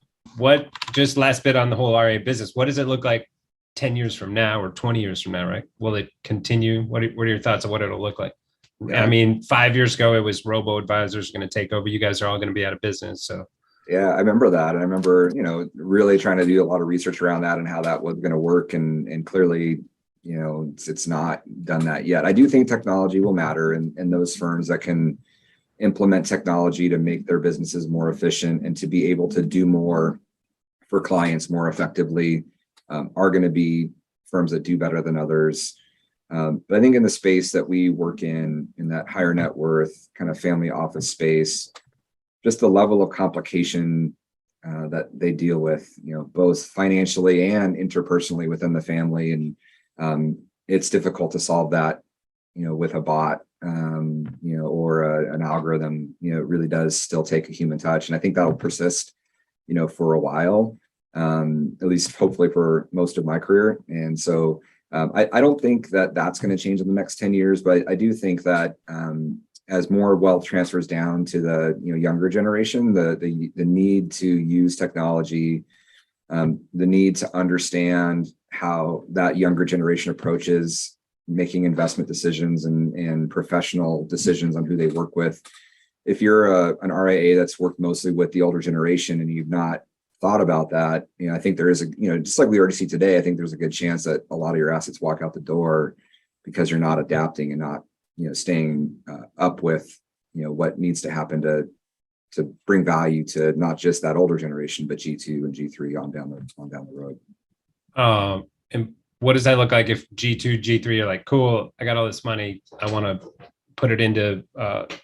Just last bit on the whole RIA business, what does it look like 10 years from now or 20 years from now, right? Will it continue? What are your thoughts on what it'll look like? Yeah. I mean, 5 years ago, it was robo advisors going to take over. You guys are all going to be out of business. So yeah, I remember that. And I remember, really trying to do a lot of research around that and how that was going to work. And clearly, it's not done that yet. I do think technology will matter, and those firms that can implement technology to make their businesses more efficient and to be able to do more for clients more effectively are going to be firms that do better than others. But I think in the space that we work in that higher net worth kind of family office space, just the level of complication that they deal with, both financially and interpersonally within the family. And it's difficult to solve that, with a bot, or an algorithm. It really does still take a human touch. And I think that'll persist, for a while, at least hopefully for most of my career. And so I don't think that that's going to change in the next 10 years, but I do think that as more wealth transfers down to the younger generation, the need to use technology, the need to understand how that younger generation approaches making investment decisions and professional decisions on who they work with. If you're an RIA that's worked mostly with the older generation and you've not thought about that, I think there is just like we already see today, I think there's a good chance that a lot of your assets walk out the door because you're not adapting and not, staying up with, what needs to happen to bring value to not just that older generation, but G2 and G3 on down the road. And what does that look like if G2, G3 are like, cool, I got all this money, I want to put it into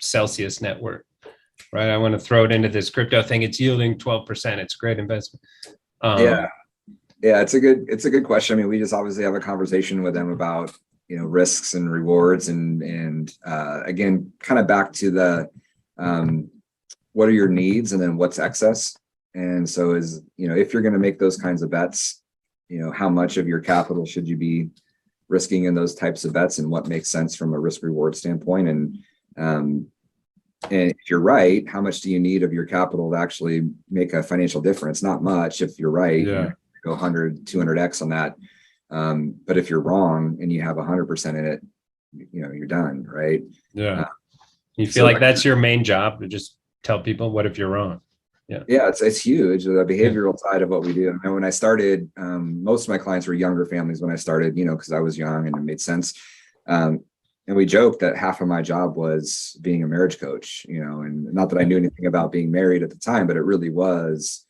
Celsius network, right? I want to throw it into this crypto thing. It's yielding 12%. It's a great investment. Yeah, it's a good question. I mean, we just obviously have a conversation with them about, risks and rewards and again, kind of back to the, what are your needs and then what's excess? And so if you're going to make those kinds of bets, how much of your capital should you be risking in those types of bets and what makes sense from a risk reward standpoint? And if you're right, how much do you need of your capital to actually make a financial difference? Not much if you're right, go 100, 200x on that. But if you're wrong and you have 100% in it, you're done, right? Yeah. You feel like that's your main job, to just tell people what if you're wrong? Yeah, it's huge, the behavioral side of what we do. And when I started, most of my clients were younger families when I started, because I was young and it made sense. And we joked that half of my job was being a marriage coach, and not that I knew anything about being married at the time, but it really was,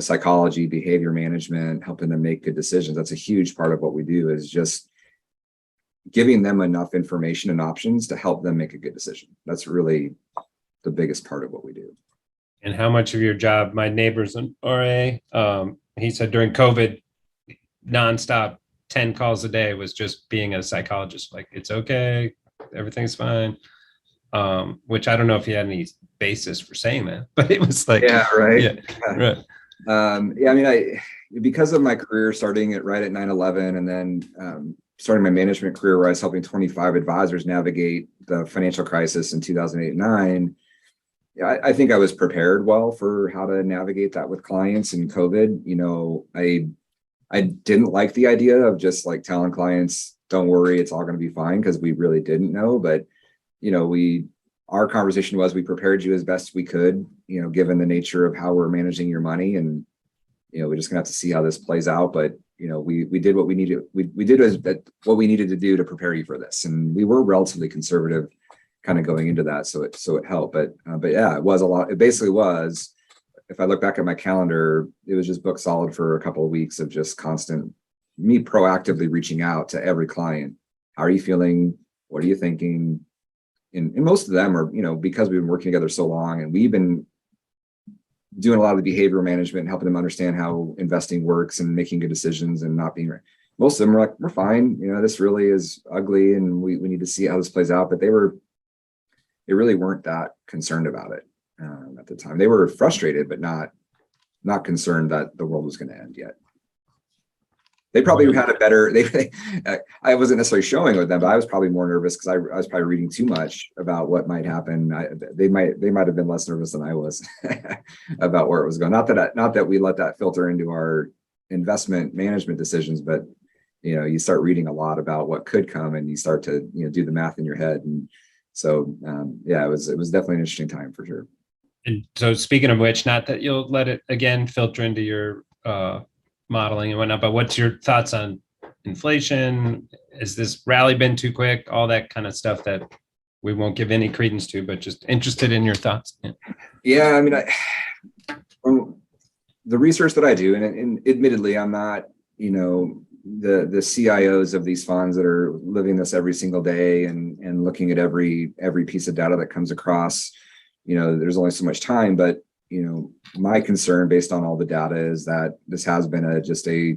psychology, behavior management, helping them make good decisions. That's a huge part of what we do, is just giving them enough information and options to help them make a good decision. That's really the biggest part of what we do. And how much of your job, my neighbor's an RA, he said during COVID, nonstop, 10 calls a day was just being a psychologist. Like, it's okay, everything's fine. Which I don't know if he had any basis for saying that, but it was like, yeah, right. Yeah, right. I mean, because of my career starting right at 9/11 and then starting my management career where I was helping 25 advisors navigate the financial crisis in 2008 and 9, I think I was prepared well for how to navigate that with clients and COVID. I didn't like the idea of just like telling clients, don't worry, it's all going to be fine, because we really didn't know. But, our conversation was we prepared you as best we could, given the nature of how we're managing your money, and we're just gonna have to see how this plays out. But we did what we needed. We did what we needed to do to prepare you for this, and we were relatively conservative, kind of going into that, so it helped. But yeah, it was a lot. It basically was. If I look back at my calendar, it was just booked solid for a couple of weeks of just constant me proactively reaching out to every client. How are you feeling? What are you thinking? And most of them are, because we've been working together so long, and we've been doing a lot of the behavioral management and helping them understand how investing works and making good decisions and not being. Most of them are like, we're fine. This really is ugly, and we need to see how this plays out. But they really weren't that concerned about it at the time. They were frustrated, but not concerned that the world was going to end yet. They probably had a better. I wasn't necessarily showing with them, but I was probably more nervous because I was probably reading too much about what might happen. They might have been less nervous than I was about where it was going. Not that we let that filter into our investment management decisions, but you start reading a lot about what could come, and you start to do the math in your head. And so yeah, it was definitely an interesting time for sure. And so, speaking of which, not that you'll let it again filter into your modeling and whatnot, but what's your thoughts on inflation? Has this rally been too quick? All that kind of stuff that we won't give any credence to, but just interested in your thoughts. Yeah, I mean, from the research that I do, and admittedly, I'm not, the CIOs of these funds that are living this every single day and looking at every piece of data that comes across. There's only so much time, but my concern based on all the data is that this has been just a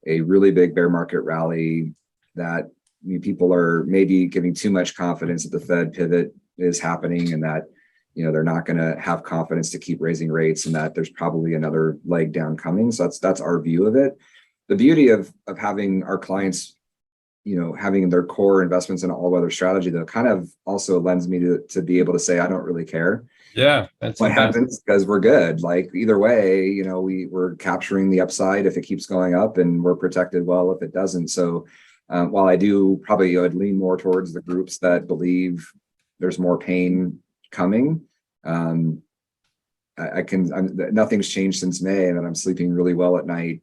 really big bear market rally, that people are maybe giving too much confidence that the Fed pivot is happening, and that they're not going to have confidence to keep raising rates, and that there's probably another leg down coming. So that's our view of it. The beauty of having our clients having their core investments in an all-weather strategy, though, kind of also lends me to be able to say I don't really care. Yeah, that's what happens, because we're good. Like either way, we're capturing the upside if it keeps going up, and we're protected well if it doesn't. So while I do probably would lean more towards the groups that believe there's more pain coming, nothing's changed since May, and that I'm sleeping really well at night,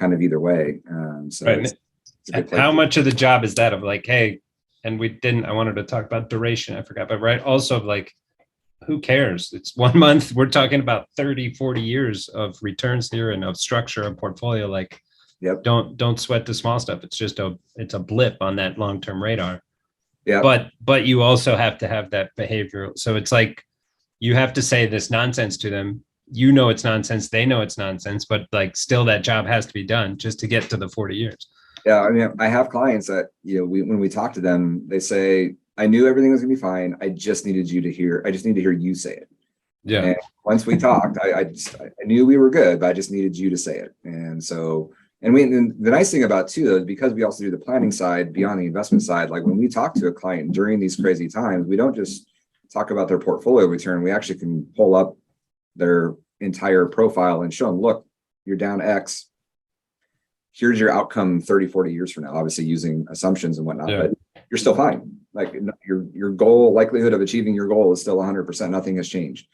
kind of either way. So right. How much of the job is that of like, hey, and I wanted to talk about duration, I forgot, but right, also like, who cares? It's 1 month. We're talking about 30, 40 years of returns here and of structure of portfolio. Like, yep. Don't sweat the small stuff. It's just it's a blip on that long-term radar. Yeah. But you also have to have that behavioral. So it's like, you have to say this nonsense to them. It's nonsense. They know it's nonsense, but like still that job has to be done just to get to the 40 years. Yeah. I mean, I have clients that, when we talk to them, they say, I knew everything was gonna be fine. I just need to hear you say it. Yeah. And once we talked, I knew we were good, but I just needed you to say it. And so, and the nice thing about too, is because we also do the planning side beyond the investment side, like when we talk to a client during these crazy times, we don't just talk about their portfolio return. We actually can pull up their entire profile and show them, look, you're down X. Here's your outcome 30, 40 years from now, obviously using assumptions and whatnot, but you're still fine. Like your goal, likelihood of achieving your goal is still 100%. Nothing has changed.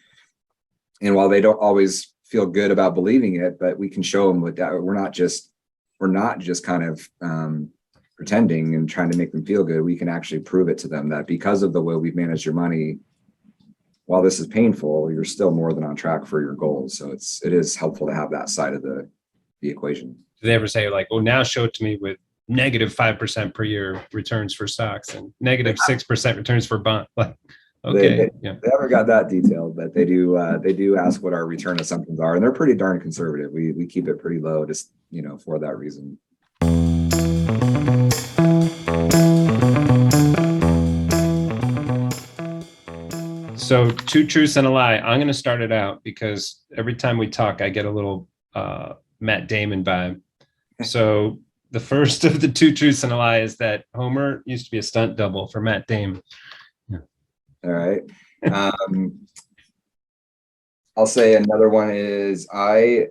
And while they don't always feel good about believing it, but we can show them with that. We're not just kind of pretending and trying to make them feel good. We can actually prove it to them that because of the way we've managed your money, while this is painful, you're still more than on track for your goals. So it is helpful to have that side of the equation. Do they ever say like, well, now show it to me with -5% per year returns for stocks and -6% returns for bond? Like, okay, they haven't got that detailed, but they do ask what our return assumptions are, and they're pretty darn conservative. We keep it pretty low, just for that reason. So 2 truths and a lie. I'm going to start it out because every time we talk, I get a little Matt Damon vibe. So the first of the 2 truths and a lie is that Homer used to be a stunt double for Matt Damon. Yeah. All right. I'll say another one is I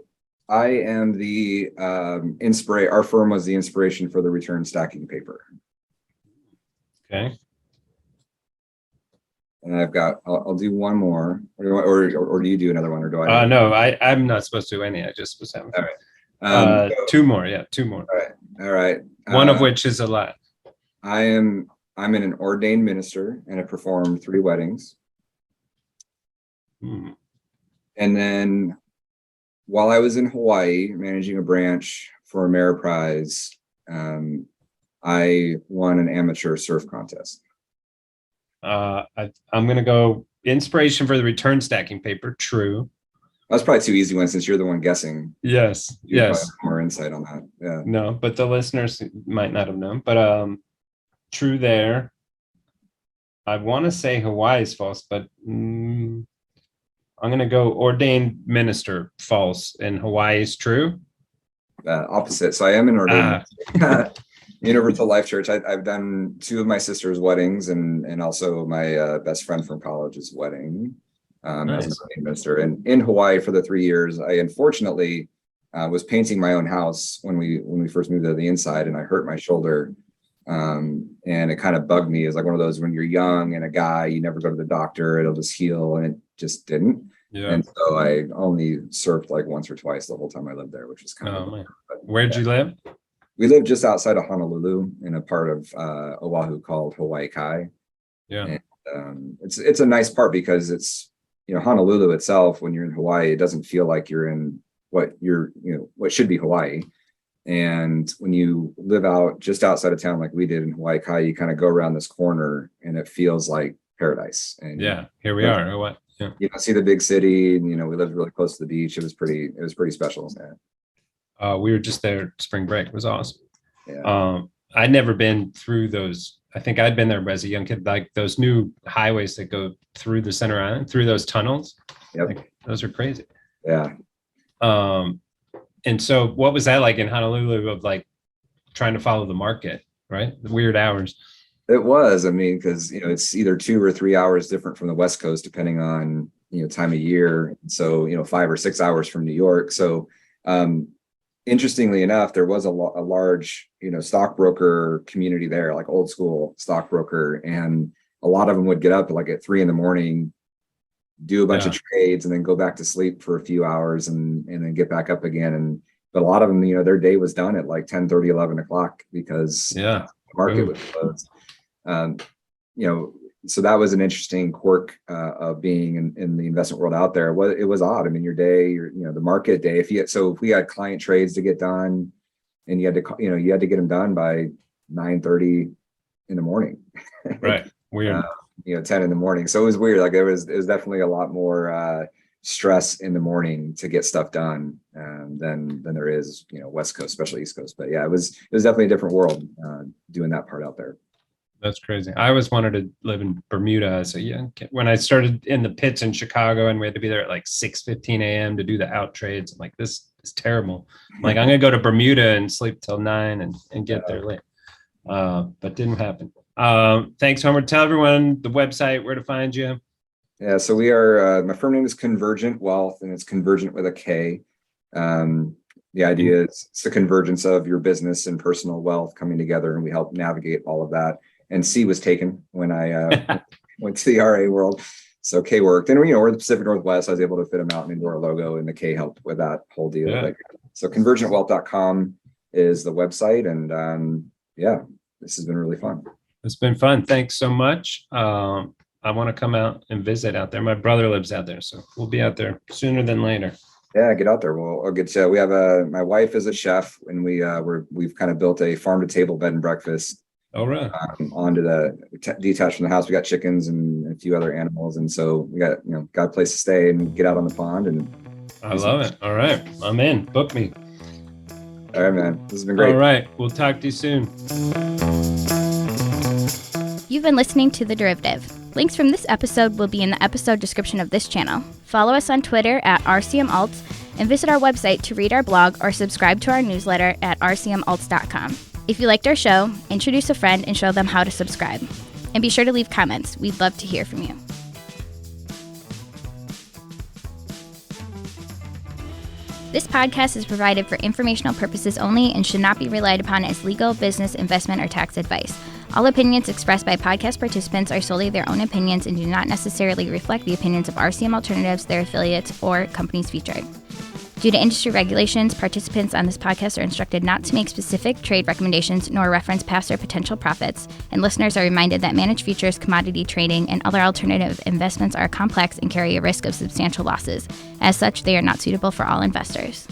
am the our firm was the inspiration for the return stacking paper. Okay. And I'll do one more, or do you do another one, or do I? No, I'm not supposed to do any. I just was having fun. All right. Two more. Yeah, two more. All right. One of which is a lot. I'm an ordained minister, and I performed 3 weddings. Hmm. And then while I was in Hawaii managing a branch for Ameriprise, I won an amateur surf contest. I'm going to go inspiration for the return stacking paper. True. That's probably too easy one since you're the one guessing. Yes. You Yes. have more insight on that. Yeah. No, but the listeners might not have known. But true there. I want to say Hawaii is false, but I'm going to go ordained minister false, and Hawaii is true. Opposite. So I am an ordained Universal Life Church. I've done 2 of my sister's weddings, and also my best friend from college's wedding Nice. as an ordained minister. And in Hawaii for the 3 years, I unfortunately was painting my own house when we first moved to the inside, and I hurt my shoulder. And it kind of bugged me. It's like one of those when you're young and a guy, you never go to the doctor, it'll just heal, and it just didn't. Yeah. And so I only surfed like once or twice the whole time I lived there, which is kind of. Man. Where'd you live? We live just outside of Honolulu in a part of Oahu called Hawaii Kai. Yeah. And, it's a nice part because it's, Honolulu itself, when you're in Hawaii, it doesn't feel like you're in what should be Hawaii. And when you live out just outside of town, like we did in Hawaii Kai, you kind of go around this corner and it feels like paradise. And yeah, here we are. What? Yeah. You see the big city, and we lived really close to the beach. It was pretty special. Yeah. We were just there. Spring break. It was awesome. Yeah. I'd never been through those. I think I'd been there as a young kid, like those new highways that go through the center island, through those tunnels. Yep. Like, those are crazy. Yeah. And so what was that like in Honolulu of like trying to follow the market, right? The weird hours. It was, because, it's either 2 or 3 hours different from the West Coast, depending on, time of year. So, 5 or 6 hours from New York. So, interestingly enough, there was a large, stockbroker community there, like old school stockbroker. And a lot of them would get up like at 3 a.m, do a bunch of trades, and then go back to sleep for a few hours and then get back up again. But a lot of them, their day was done at like 10:30, 11 o'clock because the market was closed. So that was an interesting quirk of being in the investment world out there. It was odd. Your day, the market day. If we had client trades to get done, and you had to get them done by 9:30 in the morning. Right. Weird. 10 in the morning. So it was weird. Like it was definitely a lot more stress in the morning to get stuff done than there is, West Coast, especially East Coast. But yeah, it was definitely a different world doing that part out there. That's crazy. I always wanted to live in Bermuda as a young kid. When I started in the pits in Chicago, and we had to be there at like 6:15 a.m. to do the out trades, I'm like, this is terrible. I'm like, I'm gonna go to Bermuda and sleep till 9 and get there late. But didn't happen. Thanks, Homer. Tell everyone the website, where to find you. Yeah, so we are. My firm name is Konvergent Wealth, and it's Convergent with a K. The idea is it's the convergence of your business and personal wealth coming together, and we help navigate all of that. And C was taken when I went to the RA world. So K worked. And, we're the Pacific Northwest. I was able to fit them out into our logo, and the K helped with that whole deal. Yeah. So convergentwealth.com is the website. And this has been really fun. It's been fun. Thanks so much. I want to come out and visit out there. My brother lives out there, so we'll be out there sooner than later. Yeah, get out there. We'll get to. We have my wife is a chef, and we've kind of built a farm to table bed and breakfast. Oh, right. Onto the detached from the house. We got chickens and a few other animals, and so we got got a place to stay and get out on the pond. And I love it. All right, I'm in. Book me. All right, man. This has been great. All right, we'll talk to you soon. You've been listening to The Derivative. Links from this episode will be in the episode description of this channel. Follow us on Twitter at RCMAlts and visit our website to read our blog or subscribe to our newsletter at rcmalts.com. If you liked our show, introduce a friend and show them how to subscribe. And be sure to leave comments. We'd love to hear from you. This podcast is provided for informational purposes only and should not be relied upon as legal, business, investment, or tax advice. All opinions expressed by podcast participants are solely their own opinions and do not necessarily reflect the opinions of RCM Alternatives, their affiliates, or companies featured. Due to industry regulations, participants on this podcast are instructed not to make specific trade recommendations nor reference past or potential profits, and listeners are reminded that managed futures, commodity trading, and other alternative investments are complex and carry a risk of substantial losses. As such, they are not suitable for all investors.